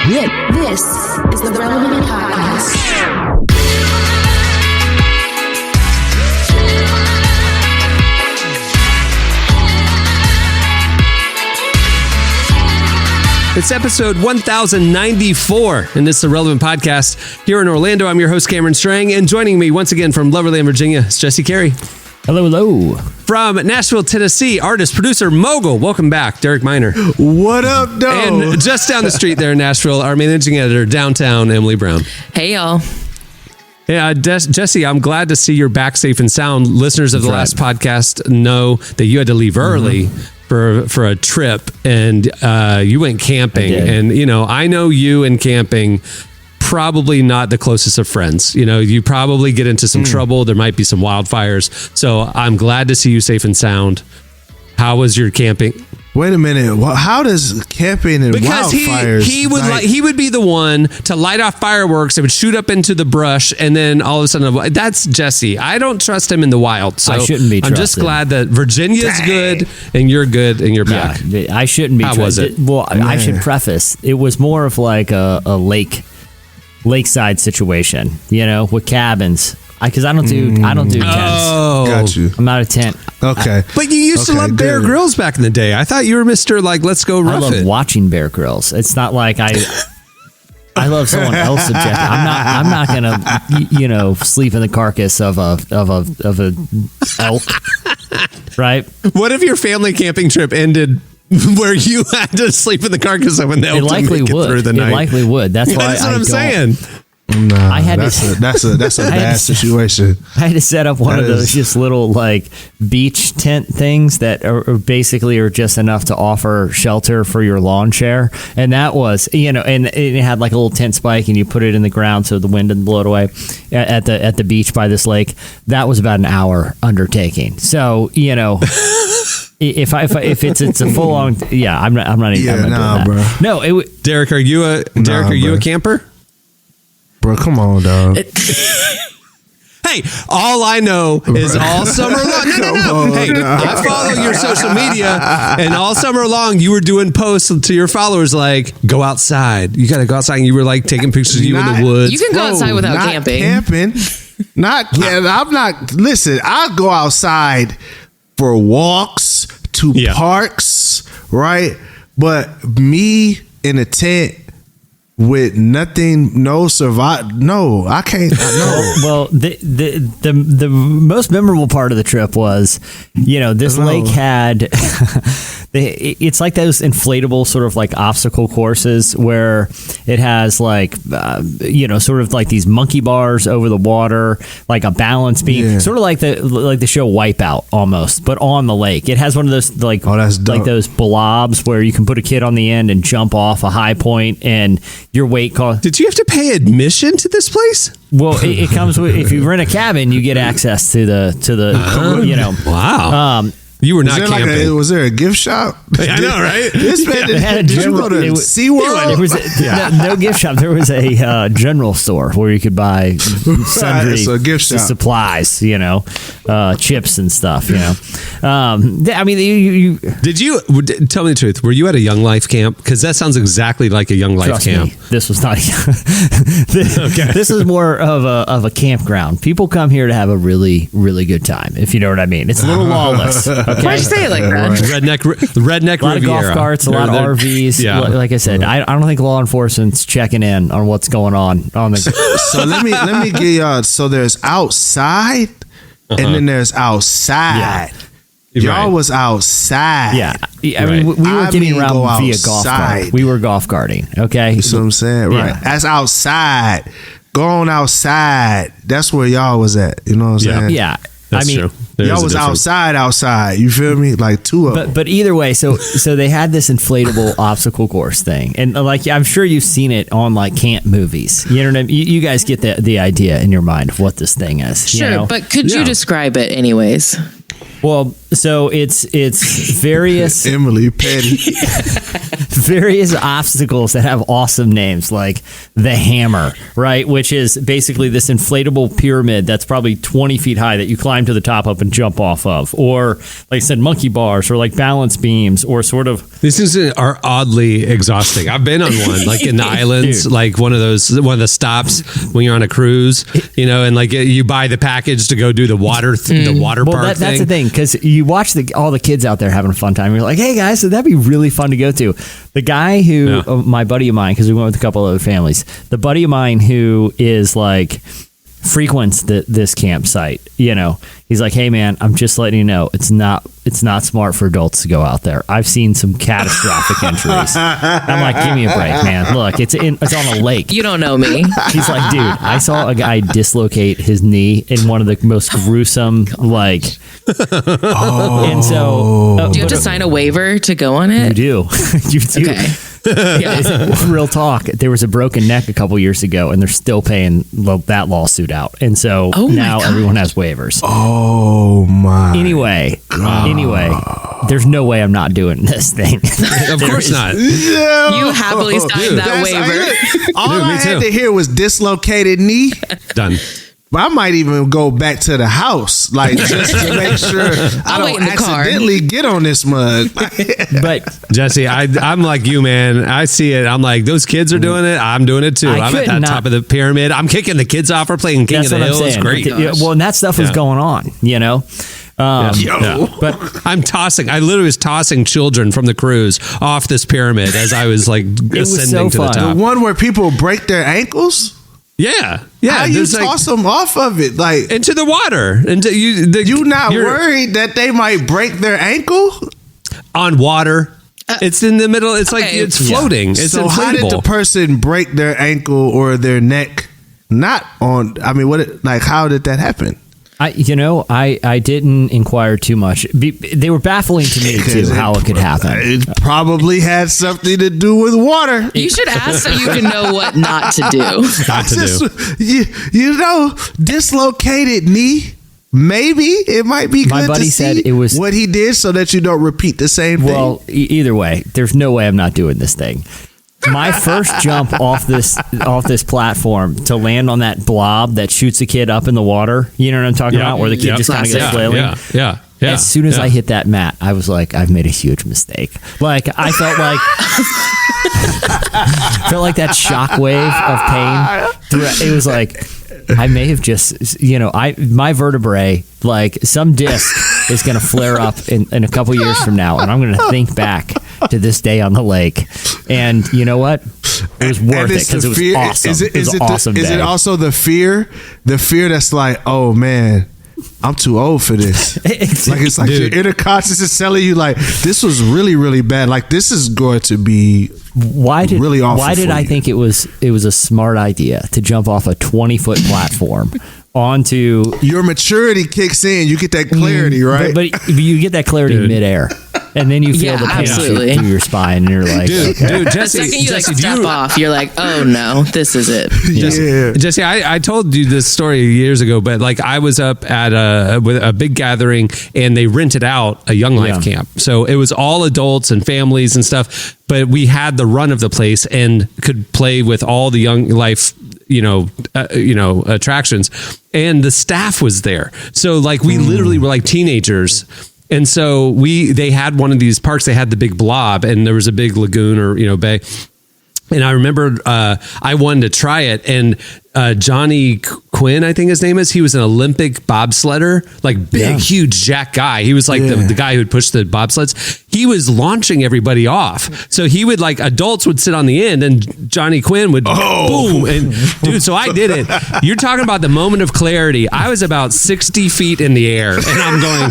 This is the Relevant Podcast. It's episode 1094, and this is the Relevant Podcast here in Orlando. I'm your host, Cameron Strang, and joining me once again from Loverland, Virginia, is Jesse Carey. Hello, hello. From Nashville, Tennessee, artist, producer, mogul. Welcome back, Derek Miner. What up, dog? And just down the street there in Nashville, our managing editor, downtown, Emily Brown. Hey, y'all. Yeah, Jesse, I'm glad to see you're back safe and sound. Listeners of the last podcast know that you had to leave early for a trip, and you went camping. And, you know, I know you and camping, probably not the closest of friends. You know, you probably get into some trouble. There might be some wildfires. So I'm glad to see you safe and sound. How was your camping? Wait a minute. How does camping and wildfires? He would be the one to light off fireworks that would shoot up into the brush, and then all of a sudden, that's Jesse. I don't trust him in the wild. So I shouldn't be trusted. I'm just glad that Virginia's good and you're good and you're back. Yeah, I shouldn't be. How was it? Well, I should preface. It was more of like a lakeside situation, you know, with cabins. Because I don't do tents. Oh, got you. I'm not a tent. Okay, but you used to love Bear Grylls back in the day. I thought you were Mr. Like, let's go rough I love it. watching Bear Grylls. It's not like I love someone else subjective. I'm not gonna sleep in the carcass of a elk, right? What if your family camping trip ended where you had to sleep in the carcass of an elk? It likely would. Through the night? It likely would. That's why that's what I'm saying. No, that's a I had bad situation. I had to set up one of those just little like beach tent things that are basically just enough to offer shelter for your lawn chair, and that was and it had like a little tent spike, and you put it in the ground so the wind didn't blow it away at the beach by this lake. That was about an hour undertaking. So if it's a full on, I'm not even doing that. Bro. No, Derek, are you a camper? Bro, come on, dog. Hey, all I know is all summer long. No. Hey, I follow your social media, and all summer long you were doing posts to your followers like, go outside. You got to go outside. And you were like taking pictures of you in the woods. You can go outside without camping. I'm not. Listen, I go outside for walks to parks, right? But me in a tent with nothing, no survive. No, I can't. No. Well, the most memorable part of the trip was, this lake had. It's like those inflatable sort of like obstacle courses where it has like, sort of like these monkey bars over the water, like a balance beam, sort of like the show Wipeout almost, but on the lake. It has one of those like those blobs where you can put a kid on the end and jump off a high point and your weight cost. Did you have to pay admission to this place? Well, it comes with, if you rent a cabin, you get access to the Wow. You were not camping. Was there a gift shop? I know, right? Did you go to SeaWorld? There was no gift shop. There was a general store where you could buy sundry supplies, chips and stuff. I mean, you did you tell me the truth? Were you at a Young Life camp? Because that sounds exactly like a Young Life camp. Me, this was not. This is more of a campground. People come here to have a really, really good time. If you know what I mean, it's a little lawless. Okay. Why'd you say it like that? Redneck a lot Riviera. Of golf carts, a lot of RVs. Yeah. Like I said, I don't think law enforcement's checking in on what's going on the. So let me get y'all. So there's outside, and then there's outside. Y'all was outside. Yeah. I mean, we were getting around via golf cart. We were golf carting. Okay. You see what I'm saying? Right. Yeah. That's outside. Going outside. That's where y'all was at. You know what I'm saying? Yeah. That's true. Y'all was outside. You feel me? Like two of them. But either way, so they had this inflatable obstacle course thing, and like I'm sure you've seen it on like camp movies. You know what I mean? You guys get the idea in your mind of what this thing is. Sure, but could you describe it anyways? Well, So it's various Emily Petty. various obstacles that have awesome names, like the Hammer, right? Which is basically this inflatable pyramid that's probably 20 feet high that you climb to the top of and jump off of. Or, like I said, monkey bars, or like balance beams, or sort of. These things are oddly exhausting. I've been on one, like in the islands, like one of the stops when you're on a cruise, and like you buy the package to go do the water park thing. That's the thing, because you watch all the kids out there having a fun time. You're like, hey guys, so that'd be really fun to go to. The guy who, my buddy of mine, because we went with a couple other families, the buddy of mine who is like frequents this campsite, he's like, hey man, I'm just letting you know, it's not smart for adults to go out there. I've seen some catastrophic injuries. I'm like, give me a break, man. Look, it's on a lake. You don't know me. He's like, dude, I saw a guy dislocate his knee in one of the most gruesome, like. And so, do you have to sign a waiver to go on it? You do. Okay. Yeah, real talk. There was a broken neck a couple years ago, and they're still paying that lawsuit out. And so now everyone has waivers. Oh my! Anyway, there's no way I'm not doing this thing. Of course not. You happily signed that waiver. All I had to hear was dislocated knee. Done. I might even go back to the house, like just to make sure I don't accidentally get on this mug. But Jesse, I'm like you, man. I see it. I'm like, those kids are doing it. I'm doing it too. I'm at the top of the pyramid. I'm kicking the kids off. We're playing King of the Hill. It's great. Well, and that stuff was going on, But I'm tossing. I literally was tossing children from the cruise off this pyramid as I was like ascending to the top. The one where people break their ankles. Yeah. How you toss them off of it, like into the water? You not worried that they might break their ankle on water? It's in the middle. It's like it's floating. It's so inflatable. How did the person break their ankle or their neck? Not on. I mean, how did that happen? I didn't inquire too much. They were baffling to me too, how it could happen. It probably had something to do with water. You should ask so you can know what not to do. Dislocated knee. Maybe it might be good. My buddy said it was what he did so that you don't repeat the same thing. Well, either way, there's no way I'm not doing this thing. My first jump off this platform to land on that blob that shoots a kid up in the water. You know what I'm talking about? Where the kid just kind of goes flailing. Yeah. As soon as I hit that mat, I was like, I've made a huge mistake. Like I felt like that shockwave of pain. It was like I may have just, my vertebrae, like some disc is going to flare up in a couple years from now, and I'm going to think back to this day on the lake. And you know what? It was worth it because it was awesome. It was an awesome day. Is it also the fear that's like, oh man, I'm too old for this. It's like your inner conscious is telling you like, this was really, really bad. Like this is going to be really awful. Why did I think it was a smart idea to jump off a 20-foot platform onto your maturity kicks in? You get that clarity, right? But you get that clarity midair. And then you feel the pain shoot through your spine, and you're like, dude, Jesse, the second you step off, you're like, oh no, this is it. Jesse, I told you this story years ago, but like I was up at with a big gathering, and they rented out a Young Life camp, so it was all adults and families and stuff. But we had the run of the place and could play with all the Young Life, attractions, and the staff was there. So like we literally were like teenagers. And so they had one of these parks, they had the big blob, and there was a big lagoon or, bay. And I remember I wanted to try it, and Johnny Quinn, I think his name is, he was an Olympic bobsledder, like big, huge jack guy. He was like the guy who would push the bobsleds. He was launching everybody off. So he would adults would sit on the end, and Johnny Quinn would boom. And dude, so I did it. You're talking about the moment of clarity. I was about 60 feet in the air, and I'm going,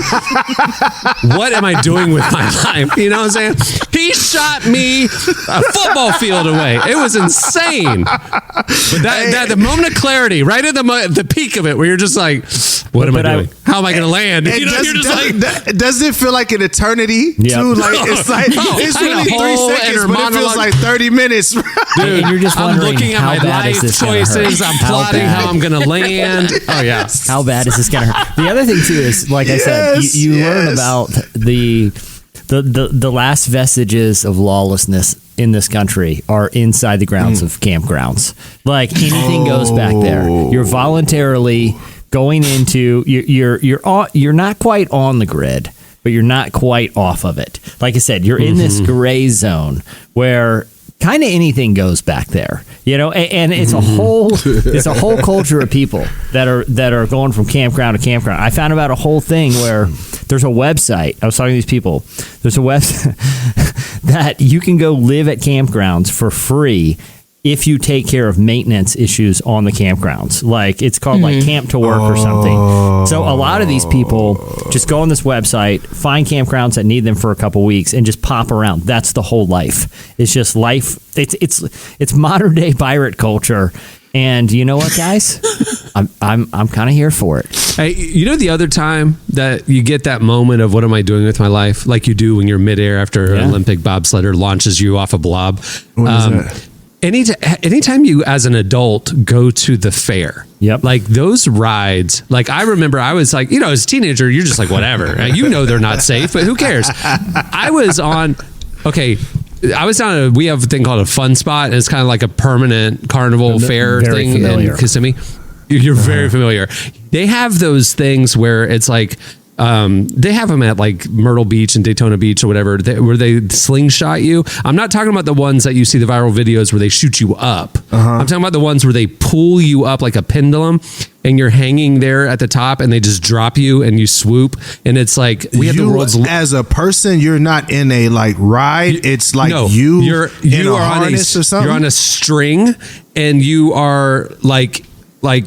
what am I doing with my life? You know what I'm saying? He shot me a football field away. It was insane. But that the moment of clarity, right at the peak of it, where you're just like, what am I doing? How am I going to land? You know, you're just like, does it feel like an eternity? Yep. Too? Like it's like it's really 3 seconds, but it feels like 30 minutes. dude, and you're just I'm wondering looking at how my bad is life this gonna choices. hurt? I'm How plotting bad? how I'm going to land. Oh yeah. How bad is this going to hurt? The other thing too is, like I said, you learn about the last vestiges of lawlessness in this country are inside the grounds of campgrounds. Like anything goes back there. You're voluntarily going into you're not quite on the grid, but you're not quite off of it. Like I said, you're in this gray zone where kind of anything goes back there, you know, and it's a whole culture of people that are going from campground to campground. I found about a whole thing where there's a website. I was talking to these people. There's a website that you can go live at campgrounds for free if you take care of maintenance issues on the campgrounds. Like it's called like Camp to Work or something. So a lot of these people just go on this website, find campgrounds that need them for a couple weeks, and just pop around. That's the whole life. It's just life. It's modern day pirate culture. And you know what, guys? I'm kind of here for it. Hey, you know the other time that you get that moment of what am I doing with my life, like you do when you're midair after an Olympic bobsledder launches you off a blob. What is that? Anytime you as an adult go to the fair, like those rides, like I remember I was like, you know, as a teenager, you're just like, whatever, you know, they're not safe, but who cares? I was down we have a thing called a fun spot, and it's kind of like a permanent carnival fair thing familiar. In Kissimmee. You're very familiar. They have those things where it's like, they have them at like Myrtle Beach and Daytona Beach or whatever, where they slingshot you. I'm not talking about the ones that you see the viral videos where they shoot you up. I'm talking about the ones where they pull you up like a pendulum and you're hanging there at the top and they just drop you and you swoop. And it's like, we have the world's... As a person, you're not in a like ride. It's like you are harness or something. You're on a string and you are like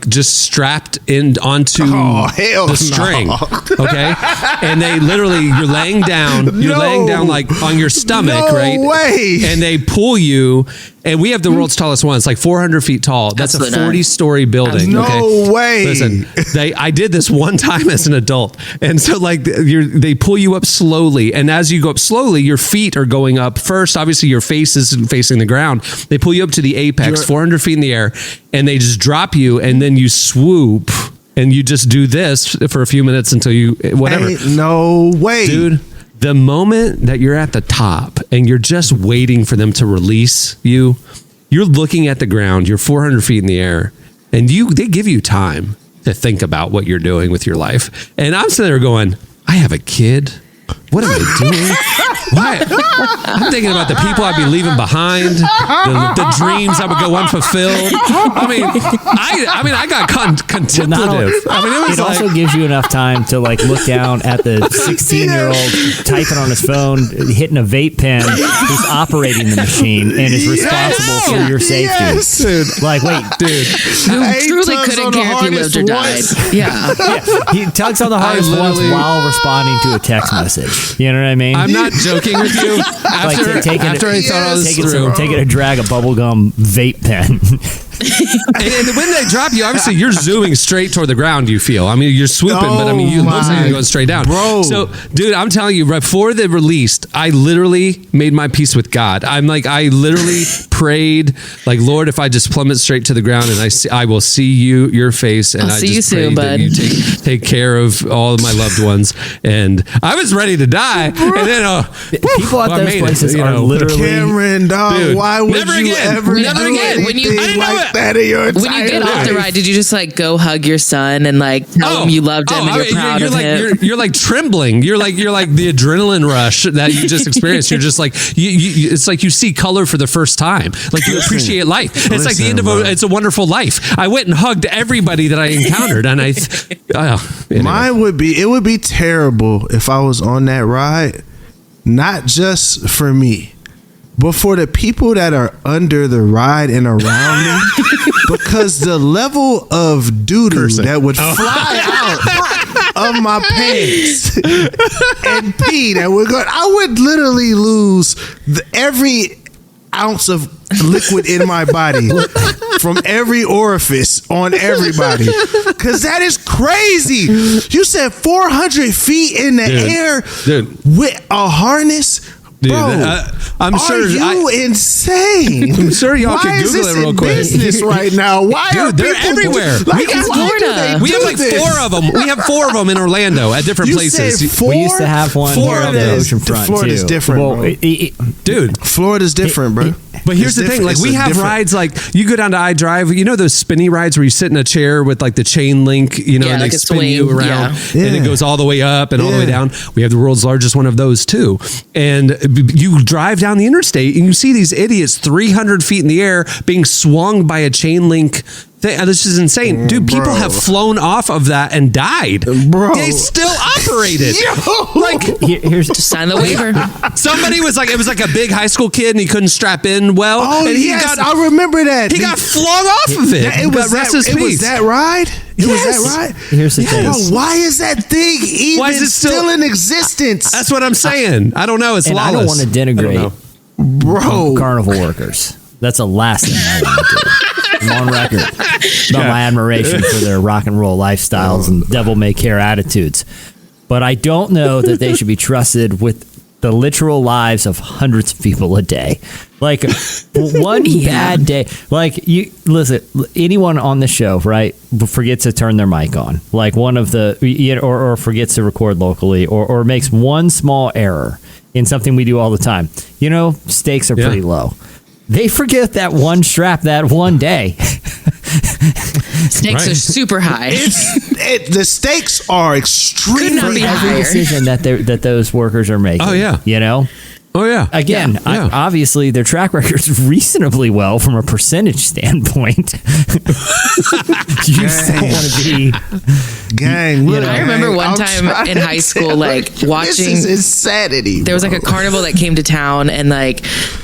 just strapped in onto the string. Okay. And they literally, you're laying down like on your stomach, right? No way. And they pull you, and we have the world's tallest one. It's like 400 feet tall. That's a 40-story building. No way. Listen, I did this one time as an adult. And so like they pull you up slowly. And as you go up slowly, your feet are going up first. Obviously your face is facing the ground. They pull you up to the apex, 400 feet in the air, and they just drop you. And then you swoop and you just do this for a few minutes until you, whatever. Ain't no way. Dude, the moment that you're at the top and you're just waiting for them to release you, you're looking at the ground, you're 400 feet in the air, and they give you time to think about what you're doing with your life. And I'm sitting there going, I have a kid. What am I doing? Why? I'm thinking about the people I'd be leaving behind, the dreams I would go unfulfilled. I mean, I got contemplative. It also gives you enough time to like look down at the 16-year-old typing on his phone, hitting a vape pen, who's operating the machine and is responsible for your safety. Yes. Dude. Like, wait, dude. Who truly couldn't care if you lived or died. Yeah. He tugs on the harness once while responding to a text message. You know what I mean? I'm not joking with you. After I thought all this through, taking a drag of bubblegum vape pen. and when they drop you, obviously you're zooming straight toward the ground. You feel, I mean, you're swooping, but I mean, you looks like you're going straight down. Bro. So, dude, I'm telling you, before they released, I literally made my peace with God. I literally prayed, like, Lord, if I just plummet straight to the ground, and I will see your face, and I'll see you soon, bud. You take care of all of my loved ones. And I was ready to die, and then people at those places are literally Cameron, dog. Dude, why would you ever do anything like that in your entire When you get off the ride, did you just like go hug your son and like tell him you loved him and you're proud of him? You're like trembling. You're like the adrenaline rush that you just experienced. You're just like it's like you see color for the first time. Like you appreciate life. It's like the end of It's a Wonderful Life. I went and hugged everybody that I encountered, and anyway. Mine would be terrible if I was on that ride, not just for me, but for the people that are under the ride and around me, because the level of doo-doo that would fly out of my pants and pee that would go, I would literally lose ounce of liquid in my body from every orifice on everybody. Because that is crazy. You said 400 feet in the air with a harness. Dude, bro, I'm sure. Are you insane? I'm sure y'all can Google it real quick. Business right now? Why are they're people everywhere? Like, we have like 4 of them. We have 4 of them in Orlando at different places. We used to have one here on the oceanfront Florida's too. different, bro. Dude, Florida's different, bro. But here's the thing, like we have rides like you go down to iDrive, you know those spinny rides where you sit in a chair with like the chain link, you know, and like they spin you around and it goes all the way up and all the way down. We have the world's largest one of those too. And you drive down the interstate and you see these idiots 300 feet in the air being swung by a chain link thing. This is insane. Dude, people have flown off of that and died. Bro. They still operated. Like, here's just sign the waiver. Somebody was like, it was like a big high school kid and he couldn't strap in well. Oh, and I remember that. He got flung off of it. It was that ride? It was that ride? Here's the thing. Why is that thing even still in existence? That's what I'm saying. I don't know. It's lawless. I don't want to denigrate carnival workers. That's the last thing I want to do. I'm on record about my admiration for their rock and roll lifestyles and devil-may-care attitudes. But I don't know that they should be trusted with the literal lives of hundreds of people a day. Like one bad day. Like you listen, anyone on the show, right, forgets to turn their mic on. Like one of the or forgets to record locally or makes one small error in something we do all the time. You know, stakes are pretty low. They forget that one strap that one day. Stakes are super high. The stakes are extremely high. Every decision that those workers are making. Oh, yeah. You know? Oh, yeah. Again, obviously their track record's reasonably well from a percentage standpoint. You still want to be... Gang. I remember one time in high school, like watching... This is insanity. There was like a carnival that came to town and like,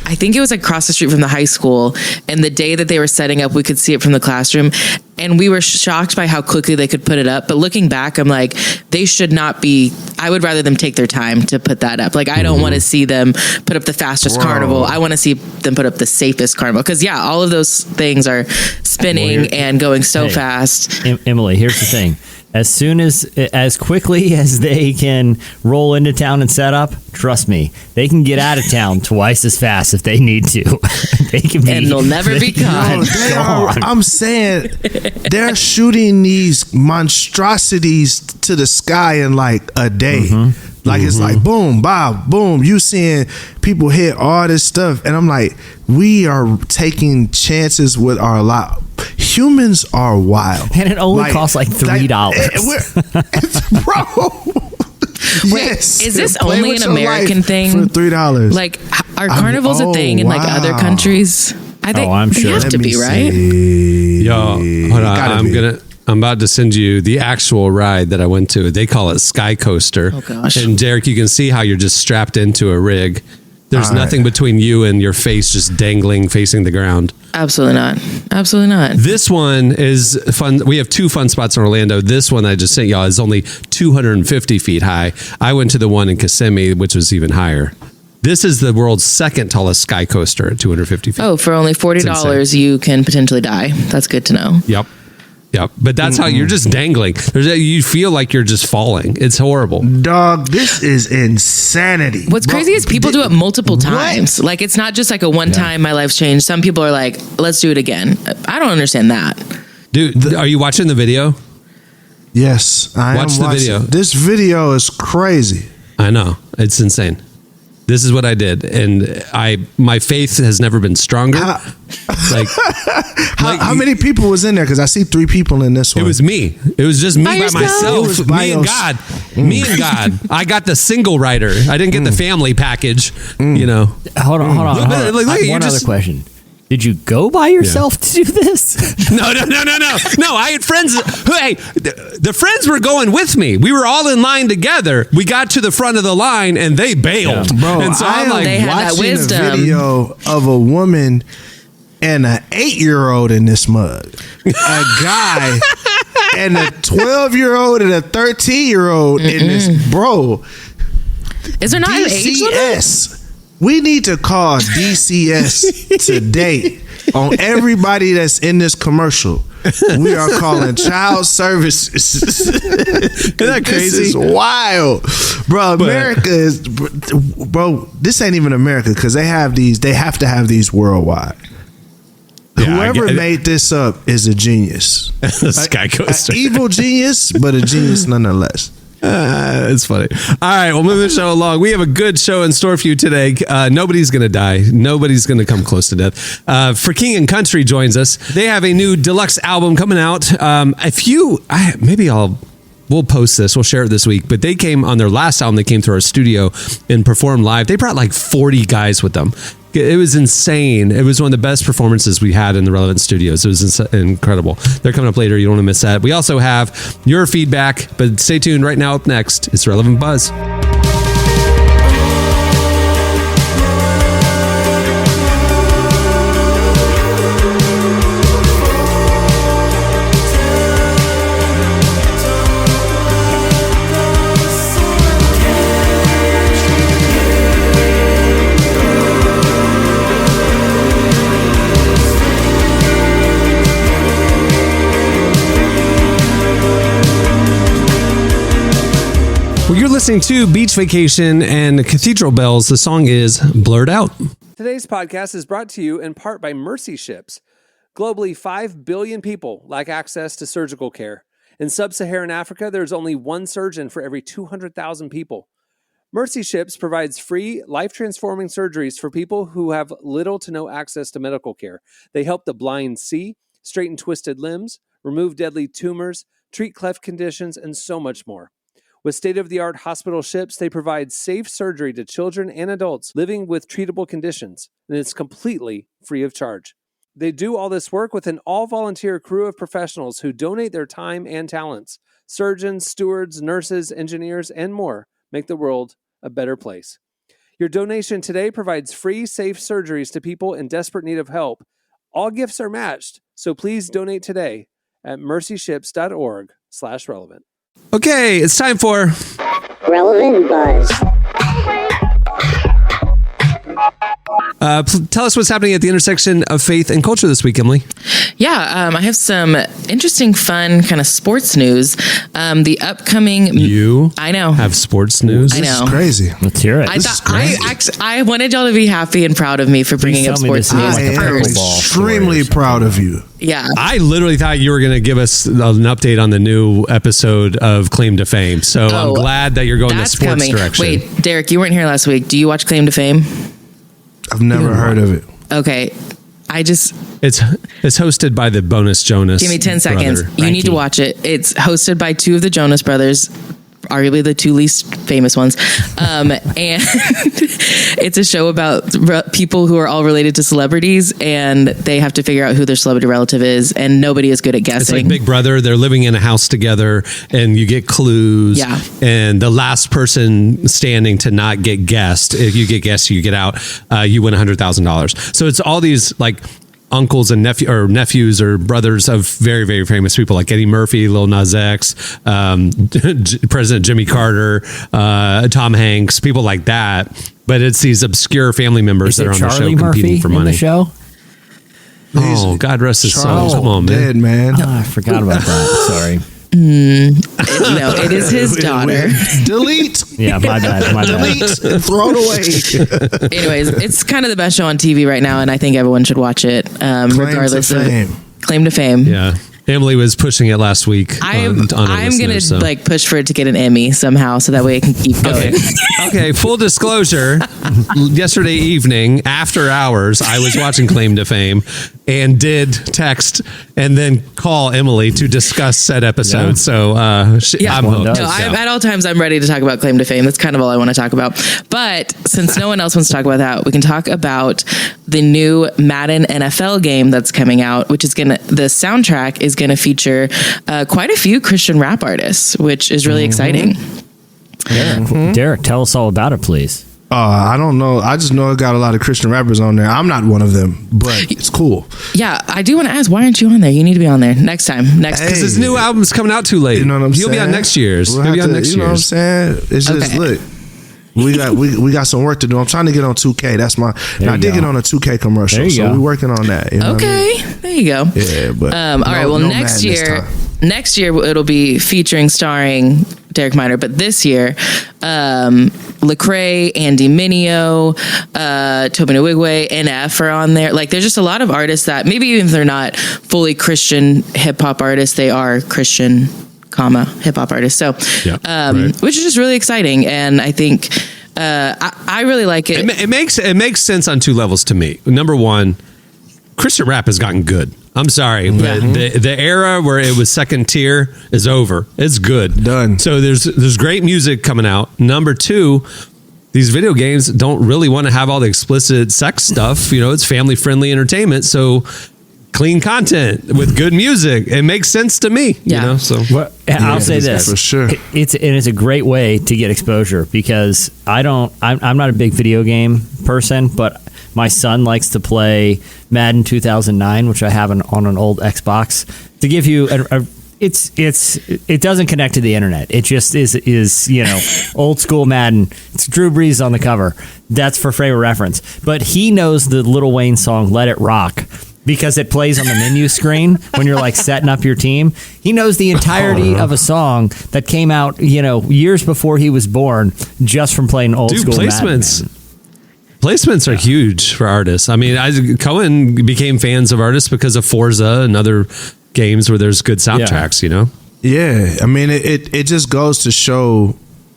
I think it was like across the street from the high school. And the day that they were setting up, we could see it from the classroom. And we were shocked by how quickly they could put it up. But looking back, I'm like, they should not be... I would rather them take their time to put that up. Like, I don't want to see them put up the fastest carnival. I want to see them put up the safest carnival. Because, all of those things are spinning and going so fast. Emily, here's the thing. As quickly as they can roll into town and set up, trust me, they can get out of town twice as fast if they need to. They can and they'll never be caught. I'm saying they're shooting these monstrosities to the sky in like a day. Like it's like boom, bob, boom. You seeing people hit all this stuff, and I'm like, we are taking chances with our life. Humans are wild, and it only costs like $3. Bro. Wait, is this only an American thing? For $3. Like, are carnivals a thing in like other countries? I think I'm sure. They have to be, right? Yo, hold on. I'm about to send you the actual ride that I went to. They call it Sky Coaster. Oh, gosh. And Derek, you can see how you're just strapped into a rig. There's nothing between you and your face just dangling, facing the ground. Absolutely not. Absolutely not. This one is fun. We have 2 fun spots in Orlando. This one I just sent y'all is only 250 feet high. I went to the one in Kissimmee, which was even higher. This is the world's second tallest sky coaster at 250 feet. Oh, for only $40, you can potentially die. That's good to know. Yep. But that's how you're just dangling. You feel like you're just falling. It's horrible. Dog, this is insanity. What's crazy is people do it multiple times. Like, it's not just like a one time my life's changed. Some people are like, let's do it again. I don't understand that. Dude, are you watching the video? Yes, I am watching the video. This video is crazy. I know. It's insane. This is what I did, and my faith has never been stronger. How many people was in there? Because I see 3 people in this one. It was me. It was just me by myself. Me and God. Me and God. I got the single rider. I didn't get the family package. You know. Hold on. One other question. Did you go by yourself to do this? No. I had friends. Hey, the friends were going with me. We were all in line together. We got to the front of the line and they bailed. Yeah. Bro, and so I'm like, they had that wisdom. A video of a woman and an 8-year-old in this mug. A guy and a 12-year-old and a 13-year-old in this. Bro. Is there not an age limit? We need to call DCS today on everybody that's in this commercial. We are calling child services. Isn't that crazy? This is wild, bro. America is, bro. This ain't even America because they have to have these worldwide. Yeah, Whoever made this up is a genius. Sky Coaster. An evil genius, but a genius nonetheless. It's funny. All right, we'll move the show along. We have a good show in store for you today. Nobody's going to die. Nobody's going to come close to death. For King and Country joins us. They have a new deluxe album coming out. We'll post this. We'll share it this week. But they came on their last album. They came to our studio and performed live. They brought like 40 guys with them. It was insane. It was one of the best performances we had in the Relevant Studios. It was incredible. They're coming up later. You don't want to miss that. We also have your feedback, but stay tuned. Right now, up next, it's Relevant Buzz. Well, you're listening to Beach Vacation and Cathedral Bells. The song is Blurred Out. Today's podcast is brought to you in part by Mercy Ships. Globally, 5 billion people lack access to surgical care. In sub-Saharan Africa, there's only one surgeon for every 200,000 people. Mercy Ships provides free, life-transforming surgeries for people who have little to no access to medical care. They help the blind see, straighten twisted limbs, remove deadly tumors, treat cleft conditions, and so much more. With state-of-the-art hospital ships, they provide safe surgery to children and adults living with treatable conditions, and it's completely free of charge. They do all this work with an all-volunteer crew of professionals who donate their time and talents. Surgeons, stewards, nurses, engineers, and more make the world a better place. Your donation today provides free, safe surgeries to people in desperate need of help. All gifts are matched, so please donate today at mercyships.org/relevant. Okay, it's time for Relevant Buzz. Tell us what's happening at the intersection of faith and culture this week, Emily. Yeah, I have some interesting, fun kind of sports news. The upcoming... I know. Have sports news? I know. This is crazy. Let's hear it. I wanted y'all to be happy and proud of me for bringing up sports news I am extremely proud of you. Yeah. I literally thought you were going to give us an update on the new episode of Claim to Fame. So I'm glad that you're going the sports direction. Wait, Derek, you weren't here last week. Do you watch Claim to Fame? I've never heard of it. Okay. It's hosted by the Bonus Jonas. Give me 10 seconds. You need to watch it. It's hosted by two of the Jonas brothers, arguably the two least famous ones. And it's a show about people who are all related to celebrities, and they have to figure out who their celebrity relative is, and nobody is good at guessing. It's like Big Brother. They're living in a house together, and you get clues. Yeah. And the last person standing to not get guessed, if you get guessed, you get out, you win $100,000. So it's all these like uncles and nephews or brothers of very, very famous people like Eddie Murphy, Lil Nas X, President Jimmy Carter, Tom Hanks, people like that. But it's these obscure family members that are on the show competing for money. In the show? Oh, God rest his soul. Come on, man. Dead, man. Oh, I forgot about that. Sorry. No, it is his daughter. Delete. Yeah, my bad. Delete and throw it away. Anyways, it's kind of the best show on TV right now, and I think everyone should watch it. Regardless of Claim to Fame. Yeah. Emily was pushing it last week. I'm going to push for it to get an Emmy somehow, so that way it can keep going. Okay. Full disclosure. Yesterday evening, after hours, I was watching Claim to Fame and did text and then call Emily to discuss said episode. Yeah. So I'm hooked. At all times, I'm ready to talk about Claim to Fame. That's kind of all I want to talk about. But since no one else wants to talk about that, we can talk about the new Madden NFL game that's coming out, which is the soundtrack is going to feature quite a few Christian rap artists, which is really exciting. Derek, tell us all about it, please. I don't know. I just know it got a lot of Christian rappers on there. I'm not one of them, but it's cool. Yeah, I do want to ask, why aren't you on there? You need to be on there next time. Because his new album's coming out too late. You know what I'm saying? He'll be on next year's. He'll be on next year's. You know what I'm saying? It's just, look. We got some work to do. I'm trying to get on 2K. That's my. I did get on a 2K commercial, so we're working on that. You know okay, what I mean? there you go. Yeah, but all right. Well, next year it'll be starring Derek Minor, but this year, Lecrae, Andy Mineo, Toby Nwigwe, NF are on there. Like, there's just a lot of artists that maybe even if they're not fully Christian hip hop artists, they are Christian, hip hop artists. So, which is just really exciting, and I think I really like it. It makes sense on two levels to me. Number one, Christian rap has gotten good. I'm sorry, but the era where it was second tier is over. It's good. Done. So there's great music coming out. Number two, these video games don't really want to have all the explicit sex stuff. You know, it's family friendly entertainment. So clean content with good music. It makes sense to me. Yeah. You know, so I'll say this for sure. It's a great way to get exposure because I'm not a big video game person, but my son likes to play Madden 2009, which I have on an old Xbox. To give you it doesn't connect to the internet. It just is old school Madden. It's Drew Brees on the cover. That's for frame of reference. But he knows the Lil Wayne song "Let It Rock" because it plays on the menu screen when you're like setting up your team. He knows the entirety of a song that came out years before he was born just from playing old school placements. Madden. Placements are huge for artists. I mean, Cohen became fans of artists because of Forza and other games where there's good soundtracks, Yeah, I mean, it just goes to show,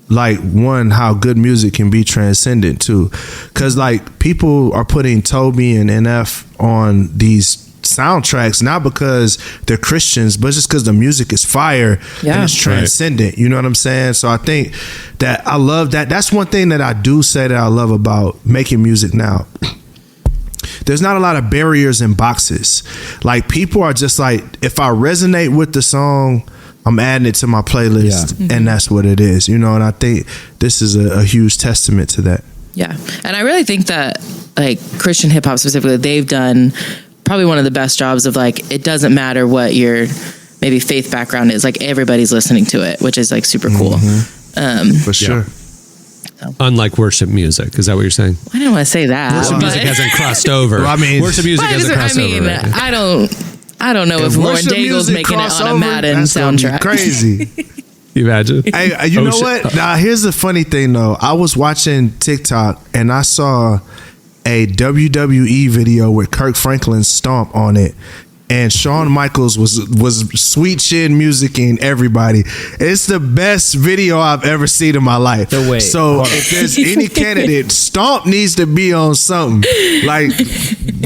like, one, how good music can be transcendent too, because like people are putting Toby and NF on these soundtracks not because they're Christians, but just because the music is fire and it's transcendent. Right. You know what I'm saying? So I think that I love that. That's one thing that I do say that I love about making music now. There's not a lot of barriers and boxes. Like, people are just like, if I resonate with the song, I'm adding it to my playlist, and that's what it is, and I think this is a huge testament to that. Yeah, and I really think that, like, Christian hip hop specifically, they've done probably one of the best jobs of, like, it doesn't matter what your maybe faith background is, like, everybody's listening to it, which is like super cool. For sure. Unlike worship music, is that what you're saying? I didn't want to say that. Worship music hasn't crossed over. Well, I mean, worship music hasn't crossed over. Right? I don't know if Lauren Daigle's making it on a Madden soundtrack. Crazy. You imagine? Hey, you know what? Now, here's the funny thing, though. I was watching TikTok and I saw a WWE video with Kirk Franklin's stomp on it. And Shawn Michaels was sweet chin musicking everybody. It's the best video I've ever seen in my life. So if there's any candidate, Stomp needs to be on something. Like,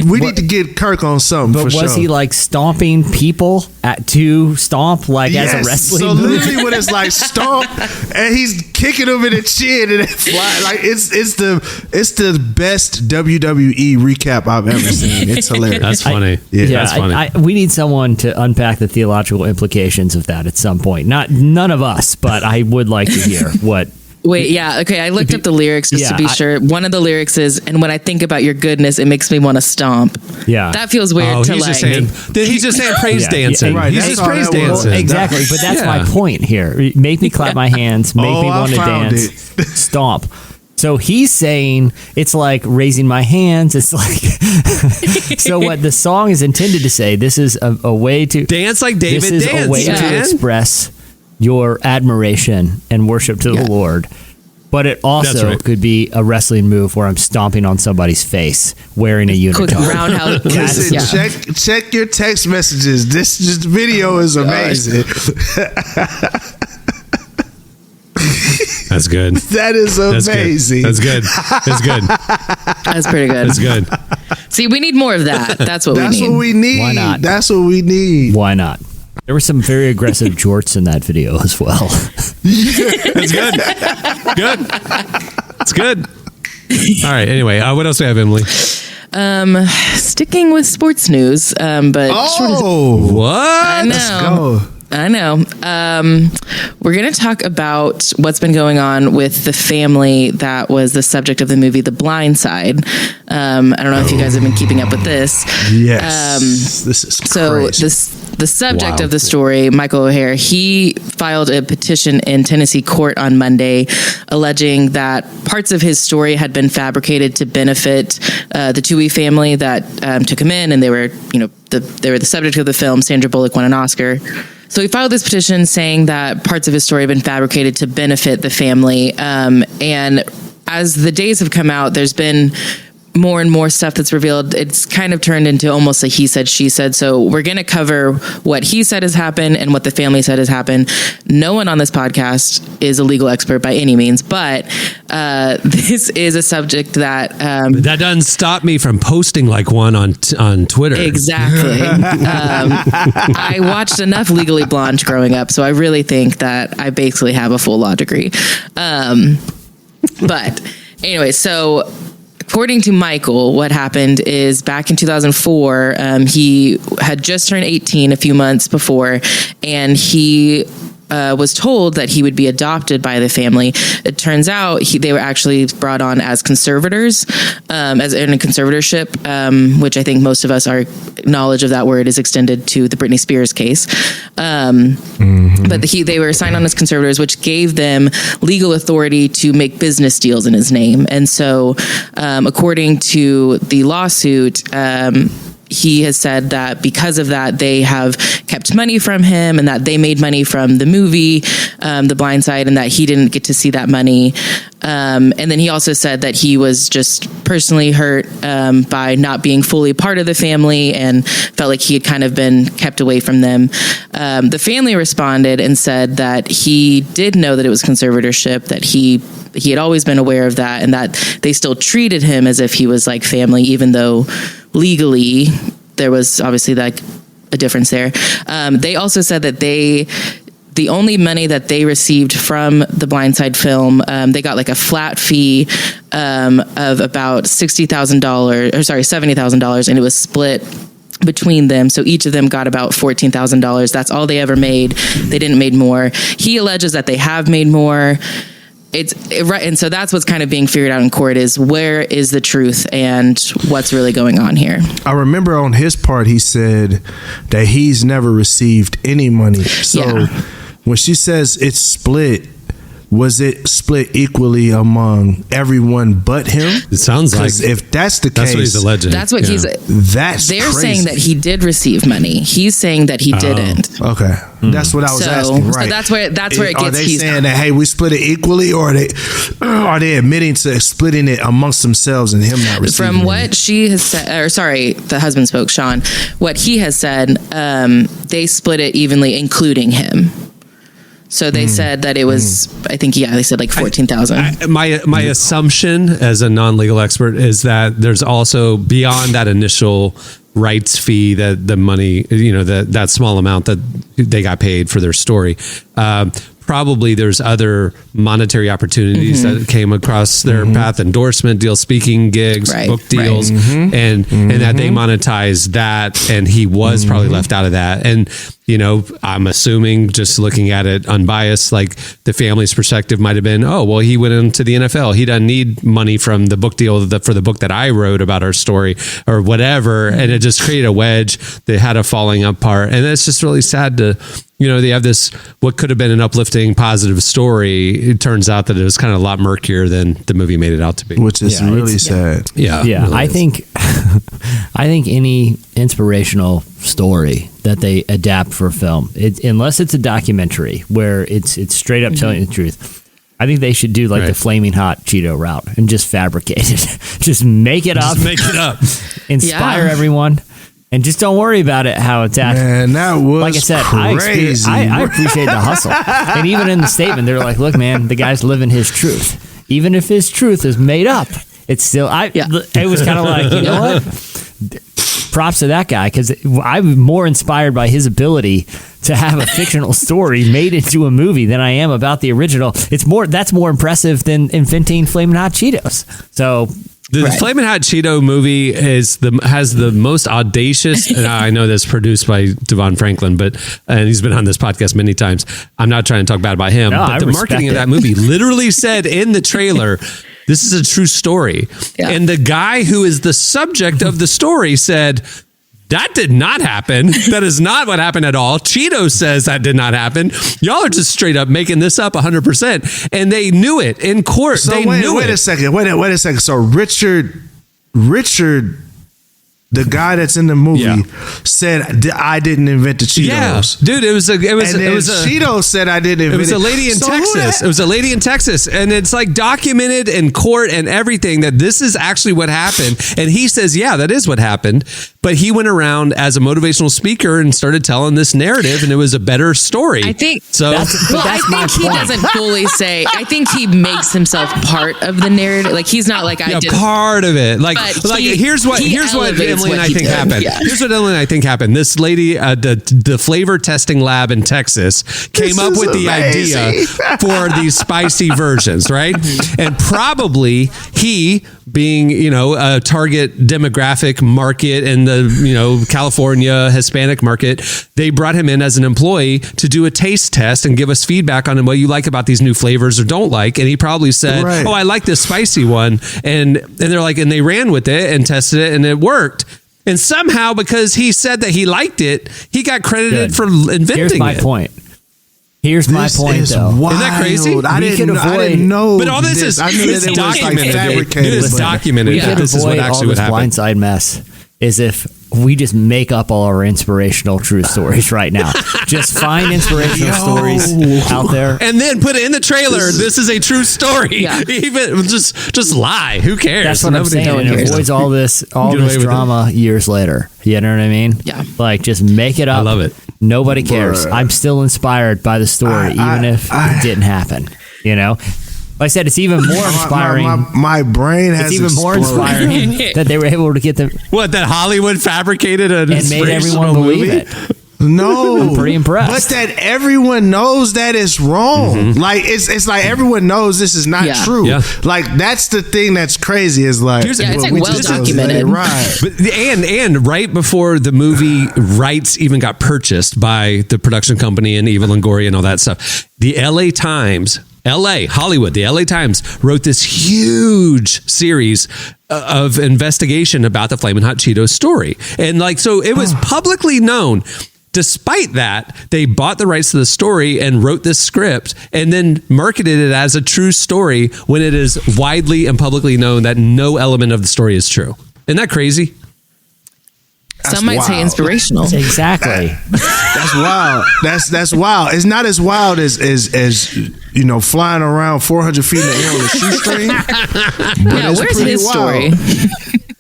we need to get Kirk on something. But was he like stomping people to stomp, like, as a wrestling so move? literally when it's like stomp and he's kicking him in the chin and it fly, like, it's the best WWE recap I've ever seen. It's hilarious. That's funny. That's funny. We need someone to unpack the theological implications of that at some point. None of us, but I would like to hear what. Wait, yeah, okay. I looked up the lyrics just to be sure. One of the lyrics is, "And when I think about your goodness, it makes me want to stomp." Yeah, that feels weird. He's just saying praise dancing. Right, he's just praise dancing. Exactly, but that's my point here. Make me clap my hands. Make me want to dance. Stomp. So he's saying it's like raising my hands. It's like so. What the song is intended to say. This is a way to dance like David. This is a way to express your admiration and worship to the Lord. But it also could be a wrestling move where I'm stomping on somebody's face wearing a unitard. Roundhouse. Listen, check your text messages. This video is amazing. That's good. That is amazing. That's good. That's pretty good. That's good. See, we need more of that. That's what we need. That's what we need. Why not? That's what we need. Why not? There were some very aggressive jorts in that video as well. That's good. Good. It's good. All right. Anyway, what else do we have, Emily? Sticking with sports news, but what? I know. Let's go. I know. We're going to talk about what's been going on with the family that was the subject of the movie The Blind Side. I don't know if you guys have been keeping up with this. Yes. This is crazy. So the subject of the story, Michael O'Hare, he filed a petition in Tennessee court on Monday alleging that parts of his story had been fabricated to benefit the Toohey family that took him in, and they were, they were the subject of the film. Sandra Bullock won an Oscar. So he filed this petition saying that parts of his story have been fabricated to benefit the family. And as the days have come out, there's been more and more stuff that's revealed. It's kind of turned into almost a he said, she said. So we're going to cover what he said has happened and what the family said has happened. No one on this podcast is a legal expert by any means, but this is a subject that... that doesn't stop me from posting like one on Twitter. Exactly. I watched enough Legally Blonde growing up, so I really think that I basically have a full law degree. But anyway, so... According to Michael, what happened is back in 2004, he had just turned 18 a few months before, and he was told that he would be adopted by the family. It turns out they were actually brought on as conservators, as in a conservatorship, which I think most of us, our knowledge of that word is extended to the Britney Spears case. But they were assigned on as conservators, which gave them legal authority to make business deals in his name. And so, according to the lawsuit, he has said that because of that, they have kept money from him and that they made money from the movie, The Blind Side, and that he didn't get to see that money. And then he also said that he was just personally hurt by not being fully part of the family and felt like he had kind of been kept away from them. The family responded and said that he did know that it was conservatorship, that he had always been aware of that, and that they still treated him as if he was like family, even though legally there was obviously like a difference there. They also said that the only money that they received from the Blind Side film, they got like a flat fee of about $70,000, and it was split between them. So each of them got about $14,000. That's all they ever made. They didn't make more. He alleges that they have made more. And so that's what's kind of being figured out in court is where is the truth and what's really going on here. I remember on his part, he said that he's never received any money. So when she says it's split, was it split equally among everyone but him? It sounds like if that's the case, that's what he's alleging. That's what they're crazy. Saying that he did receive money. He's saying that he didn't. Okay. That's what I was asking. Right. So that's where it gets. Are they saying that, hey, we split it equally, or are they admitting to splitting it amongst themselves and him not receiving? From what she has said, the husband spoke, Sean. What he has said, they split it evenly, including him. So they said that it was, I think, they said like 14,000. My assumption as a non-legal expert is that there's also beyond that initial rights fee, that the money, that small amount that they got paid for their story. Probably there's other monetary opportunities that came across their path, endorsement deals, speaking gigs, book deals, and that they monetized that, and he was probably left out of that. And I'm assuming, just looking at it unbiased, like the family's perspective might have been, oh, well, he went into the NFL. He doesn't need money from the book deal for the book that I wrote about our story or whatever. And it just created a wedge. They had a falling apart. And it's just really sad to, they have this, what could have been an uplifting, positive story. It turns out that it was kind of a lot murkier than the movie made it out to be. Which is really sad. Yeah. Really I think any inspirational story that they adapt for film, unless it's a documentary where it's straight up telling the truth, I think they should do like the Flaming Hot Cheeto route and just fabricate it. Just make it up. Inspire everyone. And just don't worry about it, how it's acting. Man, that was like I said, crazy. I appreciate the hustle. And even in the statement, they're like, look, man, the guy's living his truth. Even if his truth is made up, it's still, it was kind of like, you know what? Props to that guy, because I'm more inspired by his ability to have a fictional story made into a movie than I am about the original. That's more impressive than inventing Flamin' Hot Cheetos. So... The Flamin' Hot Cheeto movie has the most audacious, and I know that's produced by Devon Franklin, and he's been on this podcast many times. I'm not trying to talk bad about him, but the marketing of that movie literally said in the trailer, this is a true story. Yeah. And the guy who is the subject of the story said, That did not happen. That is not what happened at all. Cheeto says that did not happen. Y'all are just straight up making this up 100%. And they knew it in court. So they wait it. a second. Wait a second. So Richard, the guy that's in the movie, said I didn't invent the Cheetos. Yeah, dude, it was Cheeto said I didn't invent it. It was a lady in Texas. It was a lady in Texas, and it's like documented in court and everything that this is actually what happened. And he says, yeah, that is what happened. But he went around as a motivational speaker and started telling this narrative, and it was a better story. I think so. I think he doesn't fully say. I think he makes himself part of the narrative. Like he's not like I did part of it. Like here's what Emily and I think happened. Yeah. Here's what Emily and I think happened. This lady, the flavor testing lab in Texas, came up with the idea for these spicy versions, right? And probably he, being a target demographic market in the California Hispanic market, they brought him in as an employee to do a taste test and give us feedback on what you like about these new flavors or don't like. And he probably said, "Oh, I like this spicy one," and they're like, and they ran with it and tested it, and it worked. And somehow, because he said that he liked it, he got credited for inventing it. Here's my point. Here's my point, though. Wild. Isn't that crazy? I didn't know. But all this is documented. It's documented. We could This is what avoid actually all would this happen. blindside mess is if we just make up all our inspirational true stories right now. Just find inspirational stories out there. And then put it in the trailer. This is a true story. Yeah. Even just lie. Who cares? That's what I'm saying. no one It cares. avoids all this Get away with drama years later. You know what I mean? Yeah. Like just make it up. I love it. Nobody cares. I'm still inspired by the story, even if it didn't happen. Like I said, it's even more inspiring. My brain has It's even more exploded. inspiring that they were able to get them That Hollywood fabricated an and made everyone believe it. No, I'm pretty impressed. But that everyone knows that it's wrong. Like it's like everyone knows this is not true. Yeah. Like that's the thing that's crazy. Is like it's like we well just documented. right? But and right before the movie rights even got purchased by the production company and Eva Longoria and all that stuff, the LA Times, Hollywood, the LA Times wrote this huge series of investigation about the Flamin' Hot Cheetos story. And so it was publicly known. Despite that, they bought the rights to the story and wrote this script and then marketed it as a true story when it is widely and publicly known that no element of the story is true. Isn't that crazy? Some might say inspirational. Exactly. That's wild. That's wild. It's not as wild as flying around 400 feet in the air on a shoestring. Yeah, where's his story?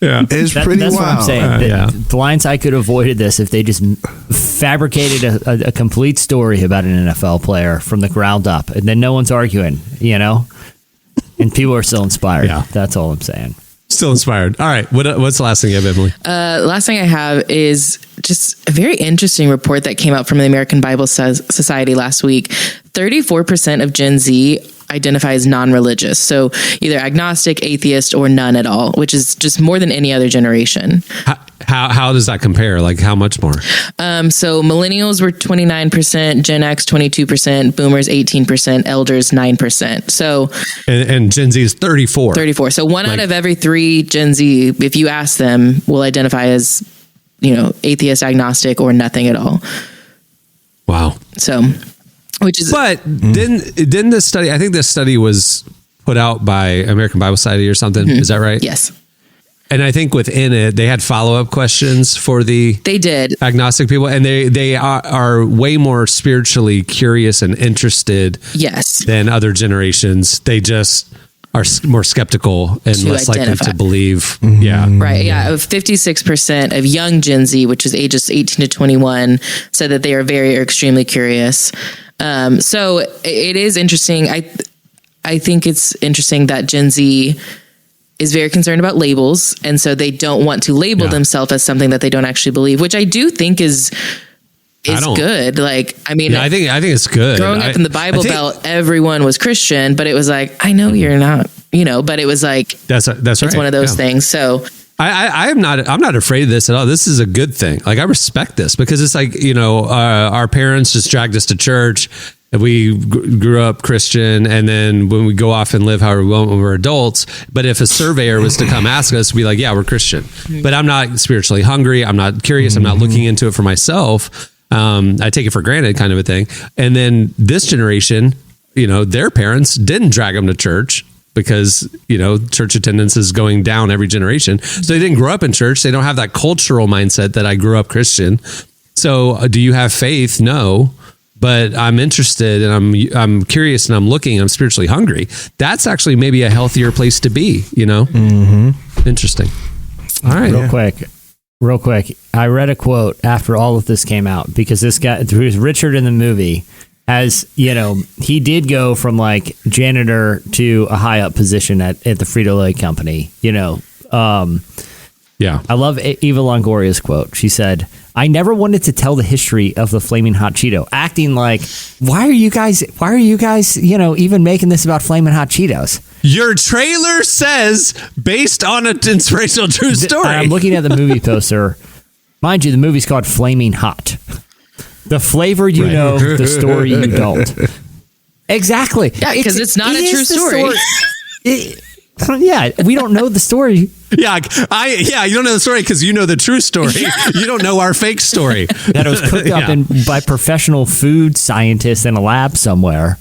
Yeah, it's pretty That's wild. what I'm saying. Blindside could have avoided this if they just fabricated a complete story about an NFL player from the ground up, and then no one's arguing, and people are still inspired. Yeah. That's all I'm saying. Still inspired. All right. What's the last thing you have, Emily? Last thing I have is just a very interesting report that came out from the American Bible Society last week. 34% of Gen Z identify as non-religious, so either agnostic, atheist, or none at all, which is just more than any other generation. How does that compare? Like how much more? So millennials were 29%, Gen X 22%, boomers 18%, elders 9%. So and Gen Z is 34. 34. So one out of every 3 Gen Z, if you ask them, will identify as atheist, agnostic, or nothing at all. Wow. So, which is didn't this study? I think this study was put out by American Bible Society or something. Is that right? Yes. And I think within it, they had follow-up questions for the They did. agnostic people, and they are way more spiritually curious and interested Yes. than other generations. They just are more skeptical and To less likely identify. to believe. Yeah. Right. Yeah. Of 56% of young Gen Z, which is ages 18 to 21, said that they are very or extremely curious. So it is interesting. I think it's interesting that Gen Z is very concerned about labels. And so they don't want to label themselves as something that they don't actually believe, which I do think is good. Like, I mean, I think it's good. Growing up in the Bible Belt, everyone was Christian, but it was like, I know you're not, but it was like, that's right. It's one of those things. So I'm not afraid of this at all. This is a good thing. Like I respect this because it's like, our parents just dragged us to church we grew up Christian, and then when we go off and live however we want when we're adults. But if a surveyor was to come ask us, we'd be like, yeah, we're Christian. But I'm not spiritually hungry. I'm not curious. I'm not looking into it for myself. I take it for granted kind of a thing. And then this generation, their parents didn't drag them to church because, church attendance is going down every generation. So they didn't grow up in church. They don't have that cultural mindset that I grew up Christian. So do you have faith? No. But I'm interested and I'm curious and I'm looking, I'm spiritually hungry. That's actually maybe a healthier place to be, Interesting. All right. Real quick. I read a quote after all of this came out because this guy, who's Richard in the movie, has, he did go from like janitor to a high up position at the Frito-Lay company, Yeah. I love Eva Longoria's quote. She said, I never wanted to tell the history of the Flaming Hot Cheeto, acting like, why are you guys, even making this about Flaming Hot Cheetos? Your trailer says based on an inspirational true story. I'm looking at the movie poster. Mind you, the movie's called Flaming Hot. The flavor you know, the story you don't. Exactly. Yeah, because it's not a true story. Yeah, we don't know the story. Yeah, you don't know the story because you know the true story. You don't know our fake story. That it was cooked up by professional food scientists in a lab somewhere,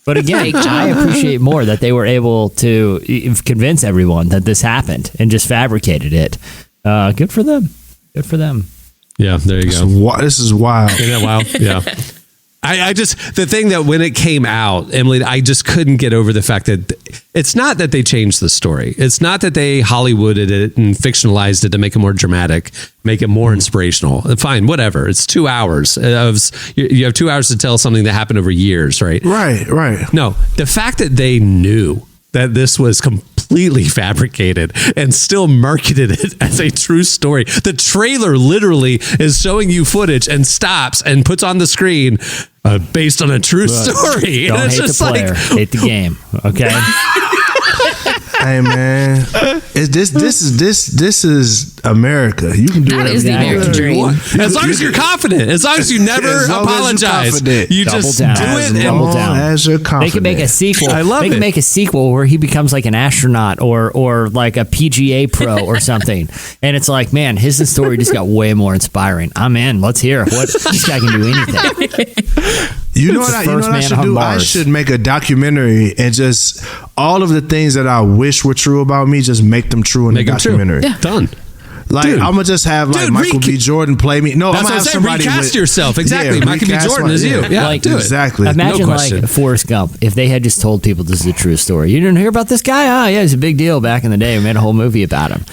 But again, I appreciate more that they were able to convince everyone that this happened and just fabricated it. Good for them. Good for them. Yeah, there you go. This is wild. Isn't that wild? Yeah. I just, the thing that when it came out, Emily, I just couldn't get over the fact that it's not that they changed the story. It's not that they Hollywooded it and fictionalized it to make it more dramatic, make it more inspirational. Fine, whatever. It's 2 hours you have 2 hours to tell something that happened over years, right? Right. No, the fact that they knew that this was completely fabricated and still marketed it as a true story. The trailer literally is showing you footage and stops and puts on the screen based on a true story. Don't hate the player, hate the game. Okay. Hey man, this is America. You can do that whatever is the American dream. As long as you're confident, as long as you never apologize, you just do it. Double down. As you're confident. They can make a sequel. I love it. They can make a sequel where he becomes like an astronaut or like a PGA pro or something, and it's like, man, his story just got way more inspiring. I'm in. Let's hear what this guy can do. Anything. You know what I should do? I should make a documentary and just all of the things that I wish were true about me, just make them true in the documentary. Yeah. Done. Like, I'm gonna just have Michael B. Jordan play me. No, I'm gonna have somebody recast yourself. Exactly. Michael B. Jordan is you. Yeah, like, do it. Exactly. Imagine like Forrest Gump if they had just told people this is a true story. You didn't hear about this guy? Oh yeah, he's a big deal back in the day. We made a whole movie about him.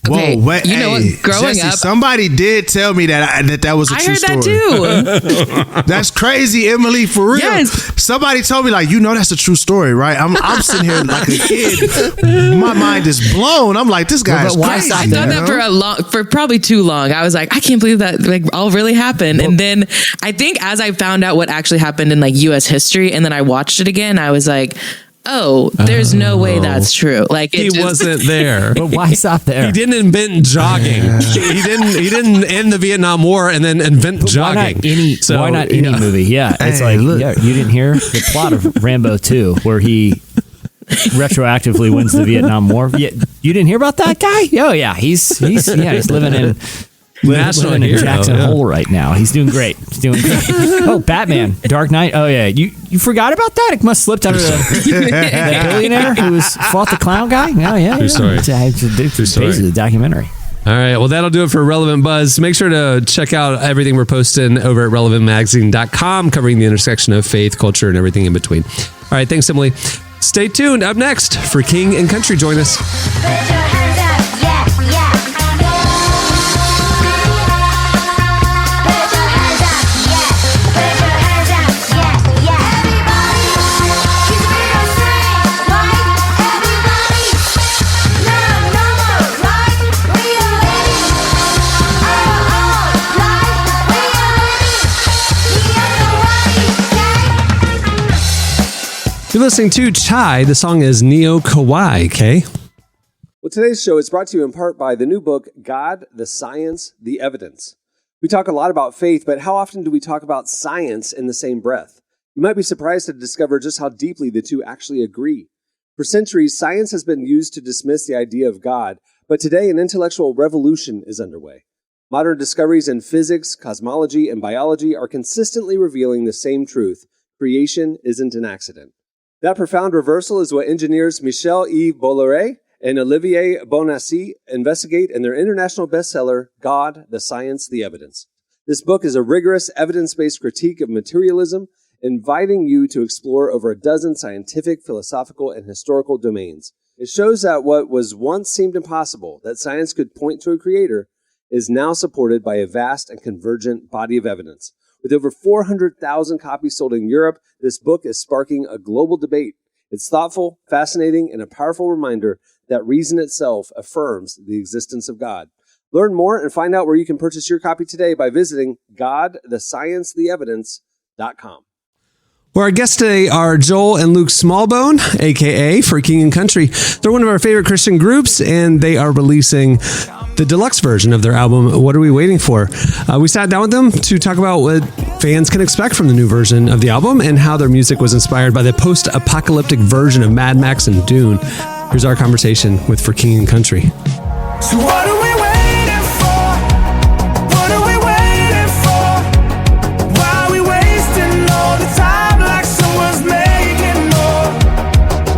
Okay, whoa, wait, know what? Growing Jesse, up, somebody did tell me that was a true story. I heard that too. That's crazy, Emily, for real. Yes. Somebody told me that's a true story, right? I'm sitting here like a kid. My mind is blown. I'm like, this guy is crazy. I thought that for probably too long. I was like, I can't believe that all really happened. And then I think as I found out what actually happened in U.S. history, and then I watched it again, I was like, oh, there's no way that's true. Like he wasn't there. But why stop there? He didn't invent jogging. He didn't end the Vietnam War and then invent jogging. Why not any movie? Yeah, it's you didn't hear the plot of Rambo 2 where he retroactively wins the Vietnam War. Yeah, you didn't hear about that guy? Oh yeah, he's living in National in hero, Jackson Hole right now. He's doing great. Oh, Batman, Dark Knight. Oh yeah, you forgot about that? It must have slipped under the billionaire who fought the clown guy. Oh yeah, True story. It's the documentary. All right, well, that'll do it for Relevant Buzz. Make sure to check out everything we're posting over at relevantmagazine.com, covering the intersection of faith, culture, and everything in between. All right, thanks, Emily. Stay tuned. Up next, for King and Country, join us. You're listening to Chai. The song is Neo Kawaii, okay? Well, today's show is brought to you in part by the new book, God, the Science, the Evidence. We talk a lot about faith, but how often do we talk about science in the same breath? You might be surprised to discover just how deeply the two actually agree. For centuries, science has been used to dismiss the idea of God, but today an intellectual revolution is underway. Modern discoveries in physics, cosmology, and biology are consistently revealing the same truth: creation isn't an accident. That profound reversal is what engineers Michel-Yves Bolloré and Olivier Bonassi investigate in their international bestseller, God, the Science, the Evidence. This book is a rigorous, evidence-based critique of materialism, inviting you to explore over a dozen scientific, philosophical, and historical domains. It shows that what was once seemed impossible, that science could point to a creator, is now supported by a vast and convergent body of evidence. With over 400,000 copies sold in Europe, this book is sparking a global debate. It's thoughtful, fascinating, and a powerful reminder that reason itself affirms the existence of God. Learn more and find out where you can purchase your copy today by visiting godthesciencetheevidence.com. Well, our guests today are Joel and Luke Smallbone, a.k.a. for King and Country. They're one of our favorite Christian groups, and they are releasing the deluxe version of their album, What Are We Waiting For? We sat down with them to talk about what fans can expect from the new version of the album and how their music was inspired by the post-apocalyptic version of Mad Max and Dune. Here's our conversation with For King and Country. So what are we waiting for? What are we waiting for? Why are we wasting all the time like someone's making more?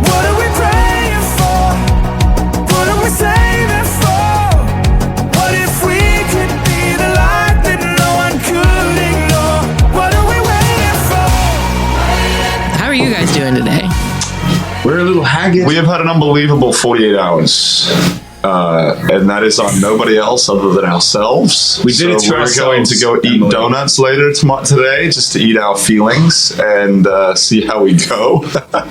What are we praying for? What are we saving for? What if we could be the light that no one could ignore? What are we waiting for? How are you guys doing today? We're a little haggard. We have had an unbelievable 48 hours. And that is on nobody else other than ourselves. We did it to ourselves. We're going to go eat donuts later today, just to eat our feelings and see how we go.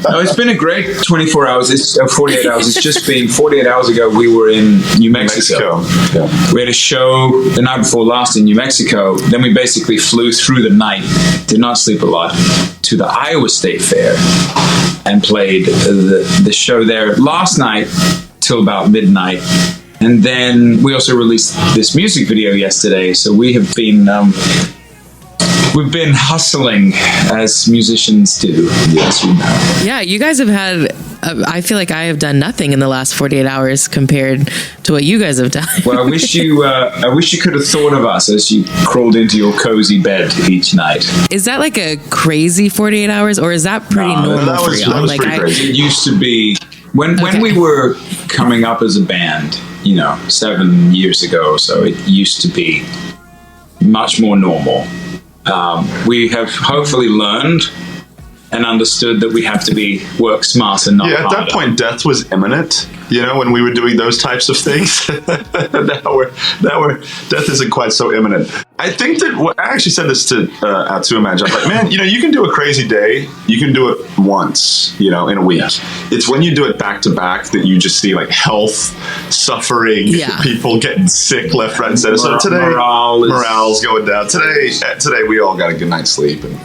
No, it's been a great 24 hours. It's 48 hours. It's just been 48 hours ago. We were in New Mexico. Yeah. We had a show the night before last in New Mexico. Then we basically flew through the night. Did not sleep a lot. To the Iowa State Fair and played the show there last night till about midnight, and then we also released this music video yesterday. So we have been we've been hustling as musicians do, as you know. Yeah, you guys have had I feel like I have done nothing in the last 48 hours compared to what you guys have done. Well, I wish you could have thought of us as you crawled into your cozy bed each night. Is that like a crazy 48 hours, or is that pretty normal for you? That was pretty crazy. It used to be when we were coming up as a band, 7 years ago or so. It used to be much more normal. We have hopefully learned and understood that we have to work smart and not harder. At that point, death was imminent. When we were doing those types of things. now death isn't quite so imminent. I think that I actually said this to our tour manager. I was like, man, you can do a crazy day. You can do it once, in a week. It's when you do it back to back that you just see like health suffering, people getting sick left, right, and center. So today, morale's going down. Today we all got a good night's sleep, and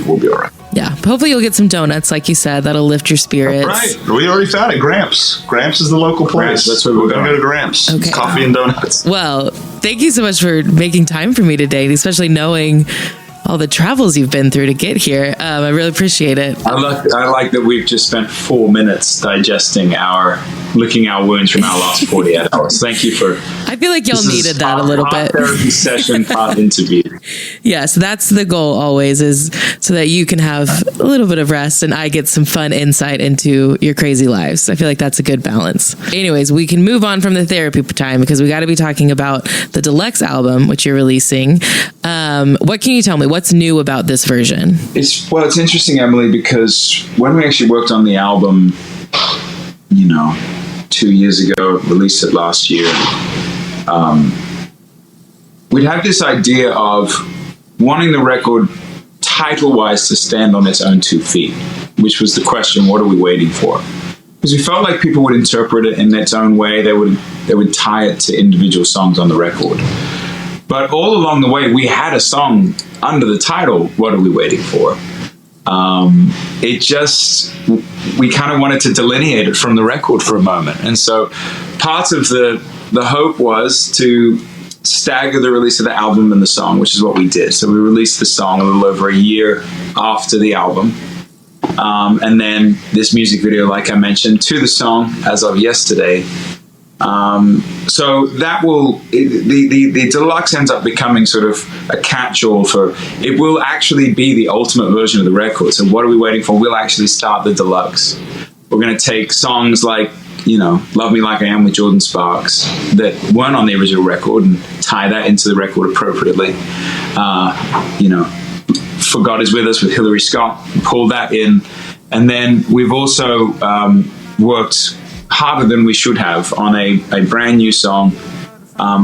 we'll be all right. Yeah, hopefully you'll get some donuts, like you said. That'll lift your spirits. Right. We already found it. Gramps. Gramps is the local place. That's where we're going to go to Gramps. Okay. Coffee and donuts. Well, thank you so much for making time for me today, especially knowing all the travels you've been through to get here. I really appreciate it. I like that we've just spent 4 minutes digesting licking our wounds from our last 48 hours. Thank you for... I feel like y'all needed that a little bit. Therapy session, part interview. Yeah, so that's the goal always, is so that you can have a little bit of rest and I get some fun insight into your crazy lives. I feel like that's a good balance. Anyways, we can move on from the therapy time because we got to be talking about the deluxe album, which you're releasing. What can you tell me? What's new about this version? It's interesting, Emily, because when we actually worked on the album, 2 years ago, released it last year, we'd had this idea of wanting the record title-wise to stand on its own 2 feet, which was the question, what are we waiting for? Because we felt like people would interpret it in its own way. They would tie it to individual songs on the record. But all along the way, we had a song under the title, What Are We Waiting For? We kind of wanted to delineate it from the record for a moment. And so part of the hope was to stagger the release of the album and the song, which is what we did. So we released the song a little over a year after the album. And then this music video, like I mentioned, to the song as of yesterday. So that will, the deluxe ends up becoming sort of a catch-all for, it will actually be the ultimate version of the record. So what are we waiting for? We'll actually start the deluxe. We're going to take songs like, you know, Love Me Like I Am with Jordan Sparks that weren't on the original record and tie that into the record appropriately. You know, For God Is With Us with Hillary Scott, pull that in. And then we've also worked harder than we should have on a brand new song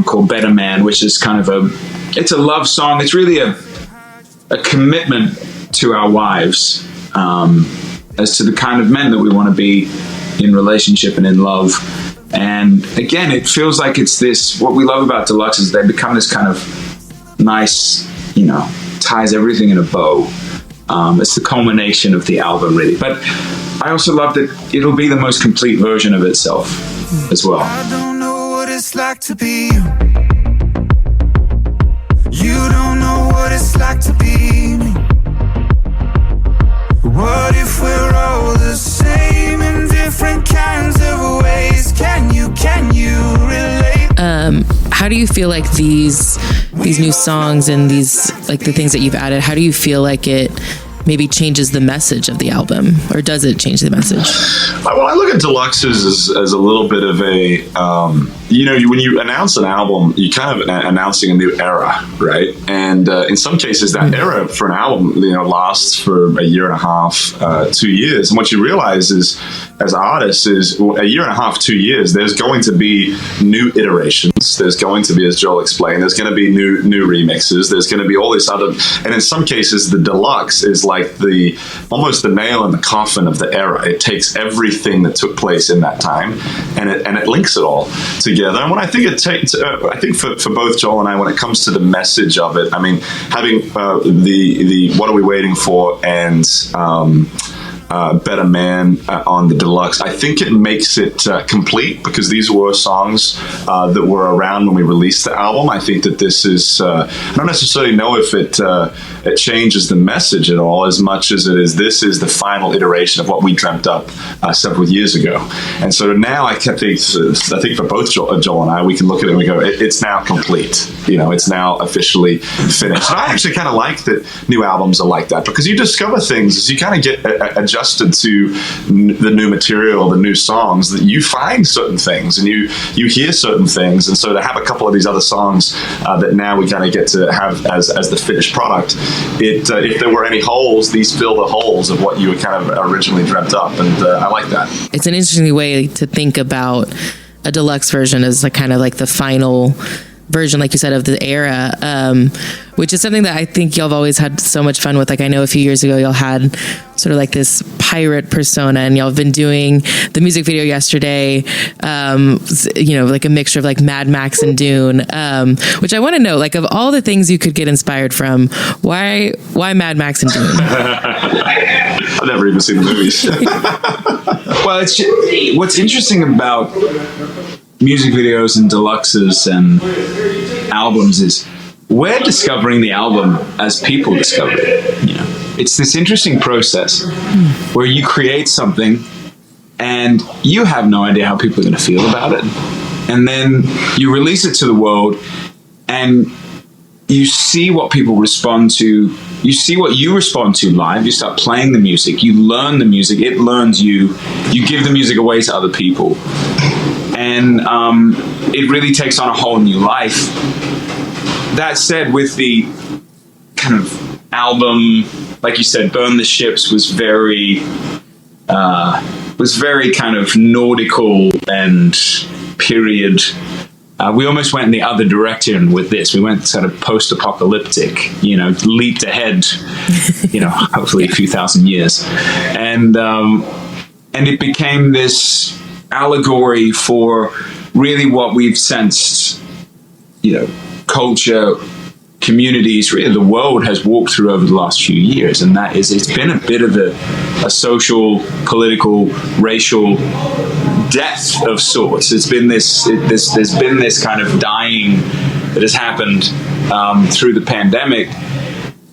called Better Man, which is kind of it's a love song. It's really a commitment to our wives as to the kind of men that we want to be in relationship and in love. And again, it feels like it's this, what we love about Deluxe is they become this kind of nice, you know, ties everything in a bow. It's the culmination of the album, really. But I also love that it'll be the most complete version of itself as well. I don't know what it's like to be you. You don't know what it's like to be me. What if we're all the same in different kinds of ways? Can you relate? How do you feel like these new songs and these, like, the things that you've added, how do you feel like it maybe changes the message of the album, or does it change the message? Well, I look at Deluxes as a little bit of a, you know, when you announce an album, you kind of announcing a new era, right? And in some cases, that era for an album, you know, lasts for a year and a half, 2 years. And what you realize is, as artists, is a year and a half, 2 years, there's going to be new iterations. There's going to be, as Joel explained, there's going to be new remixes. There's going to be all this other, and in some cases, the Deluxe is like almost the nail in the coffin of the era. It takes everything that took place in that time and it links it all together. And what I think it takes, I think for both Joel and I, when it comes to the message of it, I mean, having the What Are We Waiting For and Better Man on the Deluxe, I think it makes it complete, because these were songs that were around when we released the album. I think that this is, I don't necessarily know if it changes the message at all as much as it is, this is the final iteration of what we dreamt up several years ago. And so now I think for both Joel and I, we can look at it and we go, it's now complete. You know, it's now officially finished. And I actually kind of like that new albums are like that, because you discover things as you kind of get adjusted to the new material, the new songs, that you find certain things and you hear certain things. And so to have a couple of these other songs that now we kind of get to have as the finished product, if there were any holes, these fill the holes of what you had kind of originally dreamt up. And I like that. It's an interesting way to think about a deluxe version as like kind of like the final version, like you said, of the era, which is something that I think y'all have always had so much fun with. Like, I know a few years ago y'all had sort of like this pirate persona, and y'all have been doing the music video yesterday, you know, like a mixture of like Mad Max and Dune, which I want to know, like, of all the things you could get inspired from, why Mad Max and Dune? I've never even seen the movies. Well, it's just, what's interesting about music videos and deluxes and albums is we're discovering the album as people discover it. You know, it's this interesting process where you create something and you have no idea how people are going to feel about it, and then you release it to the world and you see what people respond to. You see what you respond to live. You start playing the music. You learn the music. It learns you. You give the music away to other people. And it really takes on a whole new life. That said, with the kind of album, like you said, Burn the Ships was very kind of nautical and period. We almost went in the other direction with this. We went sort of post-apocalyptic, you know, leaped ahead, you know, hopefully a few thousand years. And it became this allegory for really what we've sensed, you know, culture, communities, really the world has walked through over the last few years. And that is, it's been a bit of a social, political, racial death of sorts. It's been there's been this kind of dying that has happened through the pandemic.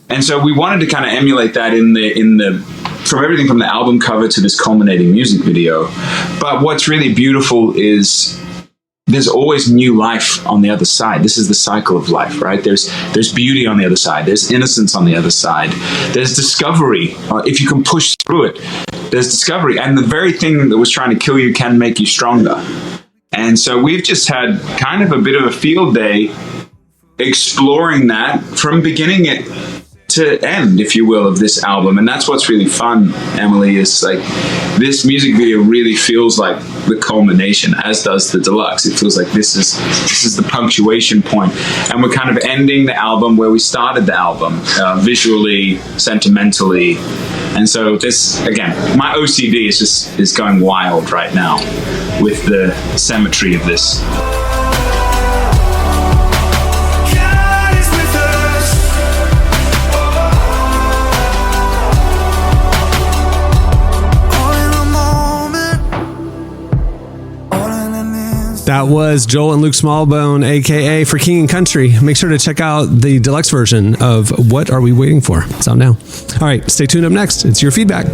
And so we wanted to kind of emulate that in the from everything from the album cover to this culminating music video. But what's really beautiful is there's always new life on the other side. This is the cycle of life, right? There's beauty on the other side. There's innocence on the other side. There's discovery. If you can push through it, there's discovery. And the very thing that was trying to kill you can make you stronger. And so we've just had kind of a bit of a field day exploring that from beginning it to end, if you will, of this album. And that's what's really fun, Emily, is like this music video really feels like the culmination, as does the deluxe. It feels like this is the punctuation point, and we're kind of ending the album where we started the album, visually, sentimentally. And so this, again, my OCD is going wild right now with the symmetry of this. That was Joel and Luke Smallbone, a.k.a. for King and Country. Make sure to check out the deluxe version of What Are We Waiting For? It's out now. All right, stay tuned. Up next, it's your feedback.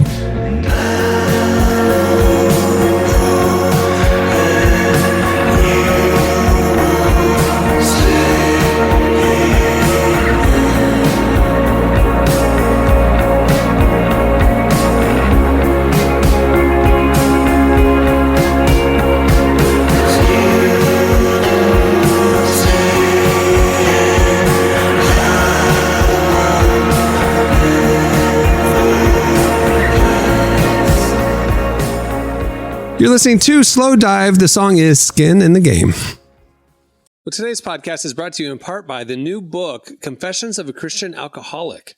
You're listening to Slow Dive. The song is Skin in the Game. Well, today's podcast is brought to you in part by the new book, Confessions of a Christian Alcoholic.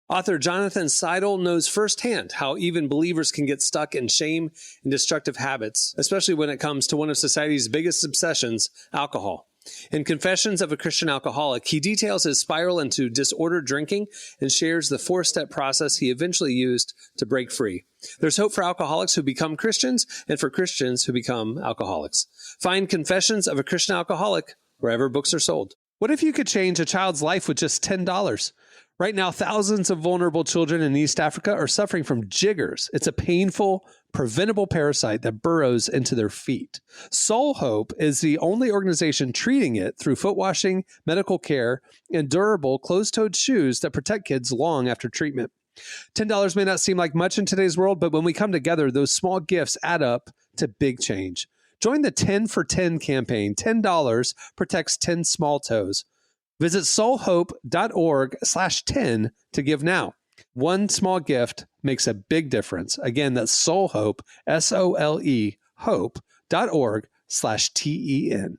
Author Jonathan Seidel knows firsthand how even believers can get stuck in shame and destructive habits, especially when it comes to one of society's biggest obsessions, alcohol. In Confessions of a Christian Alcoholic, he details his spiral into disordered drinking and shares the 4-step process he eventually used to break free. There's hope for alcoholics who become Christians and for Christians who become alcoholics. Find Confessions of a Christian Alcoholic wherever books are sold. What if you could change a child's life with just $10? Right now, thousands of vulnerable children in East Africa are suffering from jiggers. It's a painful, preventable parasite that burrows into their feet. Soul Hope is the only organization treating it through foot washing, medical care, and durable closed-toed shoes that protect kids long after treatment. $10 may not seem like much in today's world, but when we come together, those small gifts add up to big change. Join the 10 for 10 campaign. $10 protects 10 small toes. Visit soulhope.org/10 to give now. One small gift makes a big difference. Again, that's soulhope, SOLE, hope.org/TEN.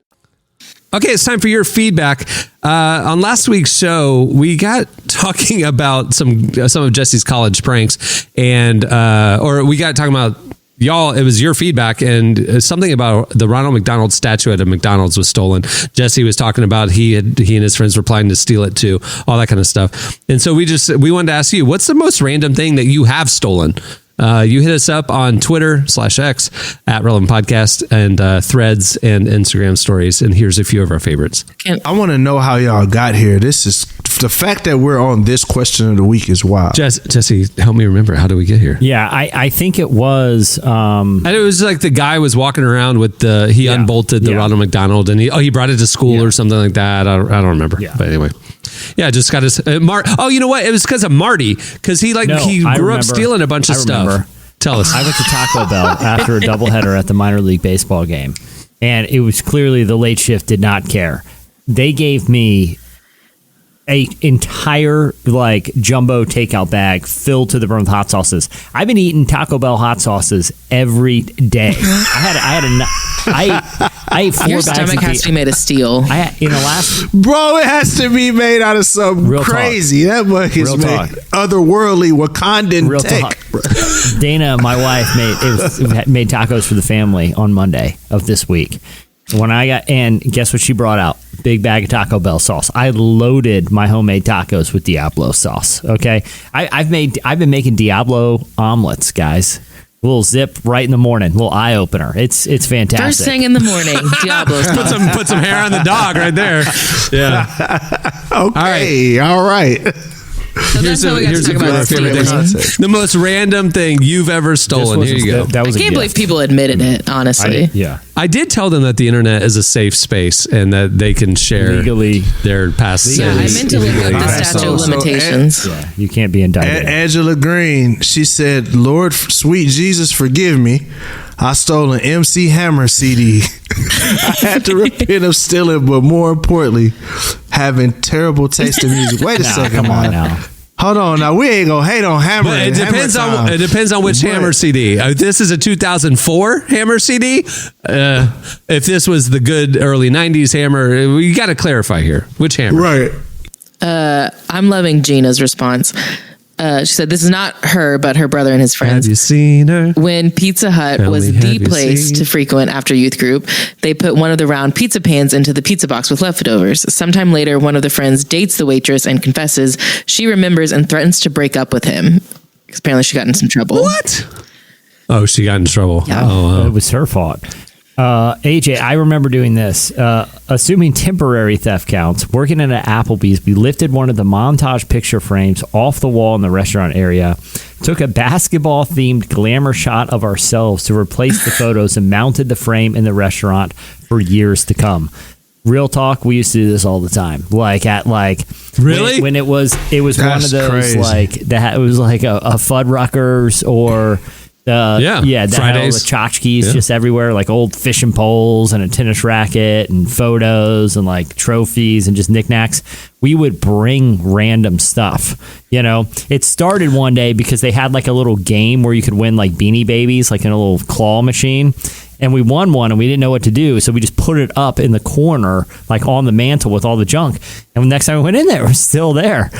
Okay, it's time for your feedback. On last week's show, we got talking about some of Jesse's college pranks, and or we got talking about y'all. It was your feedback, and something about the Ronald McDonald statue at a McDonald's was stolen. Jesse was talking about he and his friends were planning to steal it too, all that kind of stuff. And so we wanted to ask you, what's the most random thing that you have stolen? You hit us up on Twitter/X at Relevant Podcast and Threads and Instagram stories. And here's a few of our favorites. I want to know how y'all got here. This is the fact that we're on this question of the week is wild. Jesse, help me remember. How do we get here? Yeah, I think it was. And it was like the guy was walking around with he unbolted the Ronald McDonald and he brought it to school or something like that. I don't remember. Yeah. But anyway. Yeah, just got his you know what? It was because of Marty, because he grew up stealing a bunch of stuff. Tell us. I went to Taco Bell after a doubleheader at the minor league baseball game, and it was clearly the late shift did not care. They gave me a entire jumbo takeout bag filled to the brim with hot sauces. I've been eating Taco Bell hot sauces every day. I ate 4 Your bags. stomach has to be made of steel. Bro, it has to be made out of some crazy. That mug is made otherworldly Wakandan tech. Dana, my wife, made tacos for the family on Monday of this week. And guess what she brought out? Big bag of Taco Bell sauce. I loaded my homemade tacos with Diablo sauce. Okay, I've been making Diablo omelets, guys. little zip right in the morning, little eye opener. It's fantastic. First thing in the morning, Diablo. Put some hair on the dog right there. Yeah. Okay. All right. So that's how we got to talk about stealing. The most random thing you've ever stolen. Here you go. That was I can't believe people admitted it, honestly. I did tell them that the internet is a safe space and that they can share legally their past Yeah, I sins. meant to look up the statute of limitations. Yeah, you can't be indicted. Angela Green, she said, "Lord, sweet Jesus, forgive me. I stole an MC Hammer CD. I had to repent of stealing, but more importantly, having terrible taste in music." Wait a second, come on man. now. Hold on, now we ain't gonna hate on Hammer. But it depends on which Hammer CD. This is a 2004 Hammer CD. If this was the good early 90s Hammer, you got to clarify here. Which Hammer? Right. I'm loving Gina's response. She said, this is not her, but her brother and his friends. Have you seen her? When Pizza Hut Tell was me, have the you place seen? to frequent after youth group, they put one of the round pizza pans into the pizza box with leftovers. Sometime later, one of the friends dates the waitress and confesses she remembers and threatens to break up with him. Apparently, she got in some trouble. What? Oh, she got in trouble. Yeah. Oh, wow. It was her fault. AJ, I remember doing this. Assuming temporary theft counts, working at an Applebee's, we lifted one of the montage picture frames off the wall in the restaurant area, took a basketball-themed glamour shot of ourselves to replace the photos, and mounted the frame in the restaurant for years to come. Real talk, we used to do this all the time. Really? when it was one of That's those crazy. it was like a Fuddruckers or. That had all Fridays. the tchotchkes just everywhere, like old fishing poles and a tennis racket and photos and like trophies and just knickknacks. We would bring random stuff. It started one day because they had like a little game where you could win like Beanie Babies, like in a little claw machine. And we won one and we didn't know what to do. So we just put it up in the corner, like on the mantle with all the junk. And the next time we went in there, it was still there.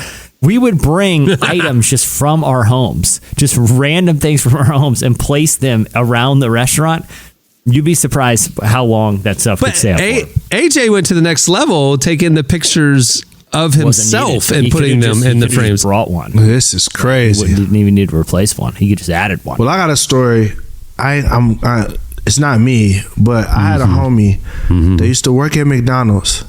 We would bring items just from our homes, just random things from our homes, and place them around the restaurant. You'd be surprised how long that stuff could stay up for. AJ went to the next level, taking the pictures of himself and putting them in the frames. Brought one. This is crazy. He didn't even need to replace one. He just added one. Well, I got a story. It's not me, but I had a homie that used to work at McDonald's.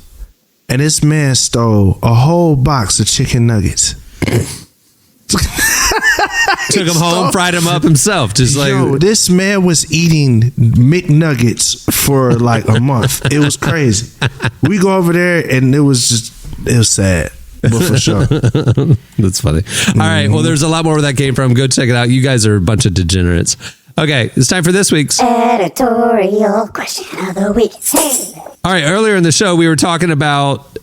And this man stole a whole box of chicken nuggets. Took them home, fried them up himself. This man was eating McNuggets for like a month. It was crazy. We go over there and it was sad. But for sure. That's funny. All right. Well, there's a lot more where that came from. Go check it out. You guys are a bunch of degenerates. Okay. It's time for this week's Editorial question of the week. All right, earlier in the show, we were talking about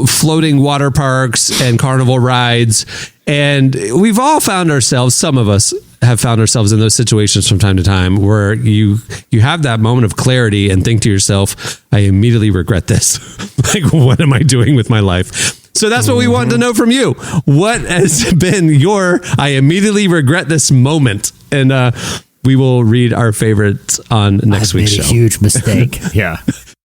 floating water parks and carnival rides. And we've all found ourselves, some of us have found ourselves in those situations from time to time where you have that moment of clarity and think to yourself, I immediately regret this. Like, what am I doing with my life? So that's what we wanted to know from you. What has been your, I immediately regret this moment? And we will read our favorites on next week's show. A huge mistake. Yeah.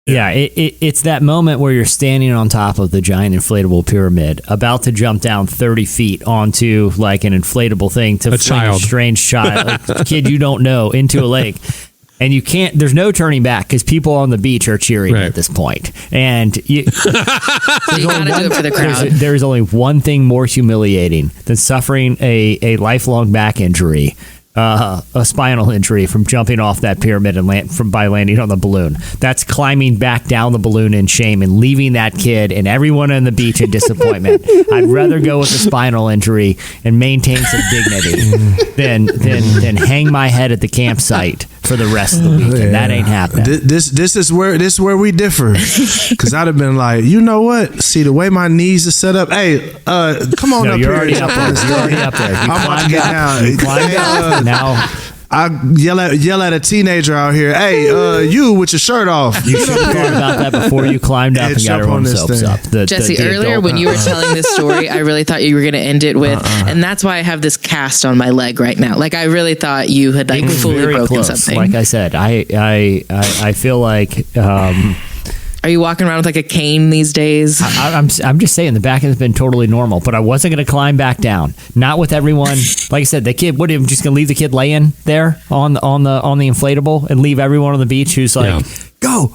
Yeah, it's that moment where you're standing on top of the giant inflatable pyramid, about to jump down 30 feet onto like an inflatable thing to fling a strange child, like a kid you don't know, into a lake. And you can't, there's no turning back because people on the beach are cheering at this point. And you gotta do it for the crowd. There's only one thing more humiliating than suffering a lifelong back injury. A spinal injury from jumping off that pyramid and by landing on the balloon. That's climbing back down the balloon in shame and leaving that kid and everyone on the beach in disappointment. I'd rather go with a spinal injury and maintain some dignity than hang my head at the campsite for the rest of the weekend. That ain't happening. This is where we differ. Because I'd have been like, you know what? See the way my knees are set up. Hey, come on up you're here. Already up there. You're already up there. I'm about to get down. You climbed up. Now I yell at a teenager out here. Hey, you with your shirt off. You should have thought about that before you climbed up and got your own soaps up. Jesse, earlier when you were telling this story, I really thought you were going to end it with, and that's why I have this cast on my leg right now. Like I really thought you had like fully broken something. Like I said, I feel like Are you walking around with like a cane these days? I'm just saying the back has been totally normal, but I wasn't going to climb back down. Not with everyone. Like I said, the kid. What? I'm just going to leave the kid laying there on the inflatable and leave everyone on the beach who's like, go.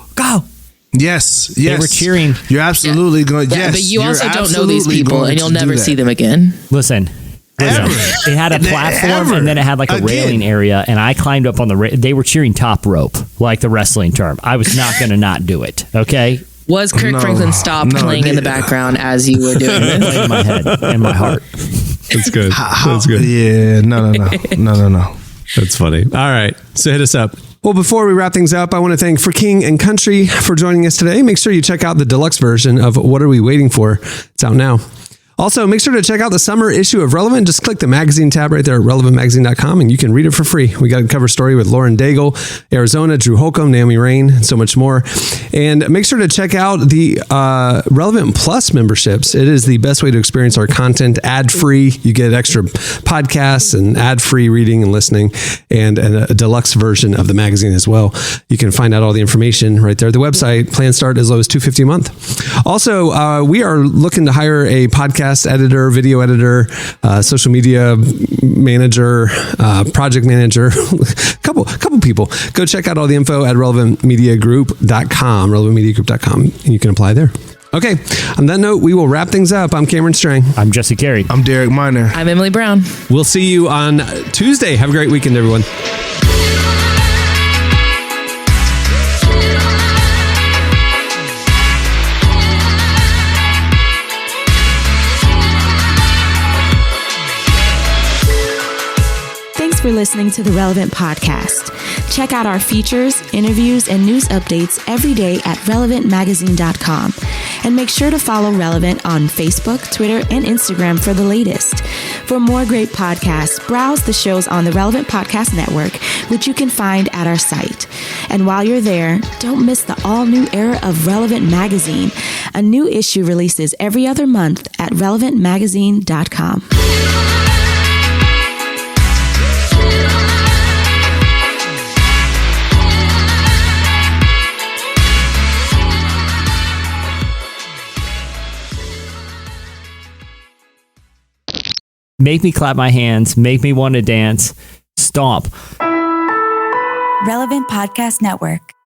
Yes. They were cheering. You're absolutely going. Yes, but you also don't know these people, and you'll never see them again. Listen. It had a platform and then it had like a railing area, and I climbed up on they were cheering top rope, like the wrestling term. I was not going to not do it. Okay. Was Kirk Franklin stopped playing in the background as you were doing this? Playing in my head and my heart. That's good. That's good. Yeah. No. That's funny. All right. So hit us up. Well, before we wrap things up, I want to thank For King and Country for joining us today. Make sure you check out the deluxe version of What Are We Waiting For? It's out now. Also, make sure to check out the summer issue of Relevant. Just click the magazine tab right there at relevantmagazine.com and you can read it for free. We got a cover story with Lauren Daigle, Arizona, Drew Holcomb, Naomi Rain, and so much more. And make sure to check out the Relevant Plus memberships. It is the best way to experience our content ad-free. You get extra podcasts and ad-free reading and listening, and a deluxe version of the magazine as well. You can find out all the information right there at the website. Plans start as low as $250 a month. Also, we are looking to hire a podcast editor, video editor, social media manager, project manager, couple people. Go check out all the info at relevantmediagroup.com, and you can apply there. Okay, on that note, we will wrap things up. I'm Cameron Strang. I'm Jesse Carey. I'm Derek Miner. I'm Emily Brown. We'll see you on Tuesday. Have a great weekend, everyone. For listening to the Relevant Podcast. Check out our features, interviews, and news updates every day at relevantmagazine.com. And make sure to follow Relevant on Facebook, Twitter, and Instagram for the latest. For more great podcasts, browse the shows on the Relevant Podcast Network, which you can find at our site. And while you're there, don't miss the all-new era of Relevant Magazine. A new issue releases every other month at relevantmagazine.com. Make me clap my hands. Make me want to dance. Stomp. Relevant Podcast Network.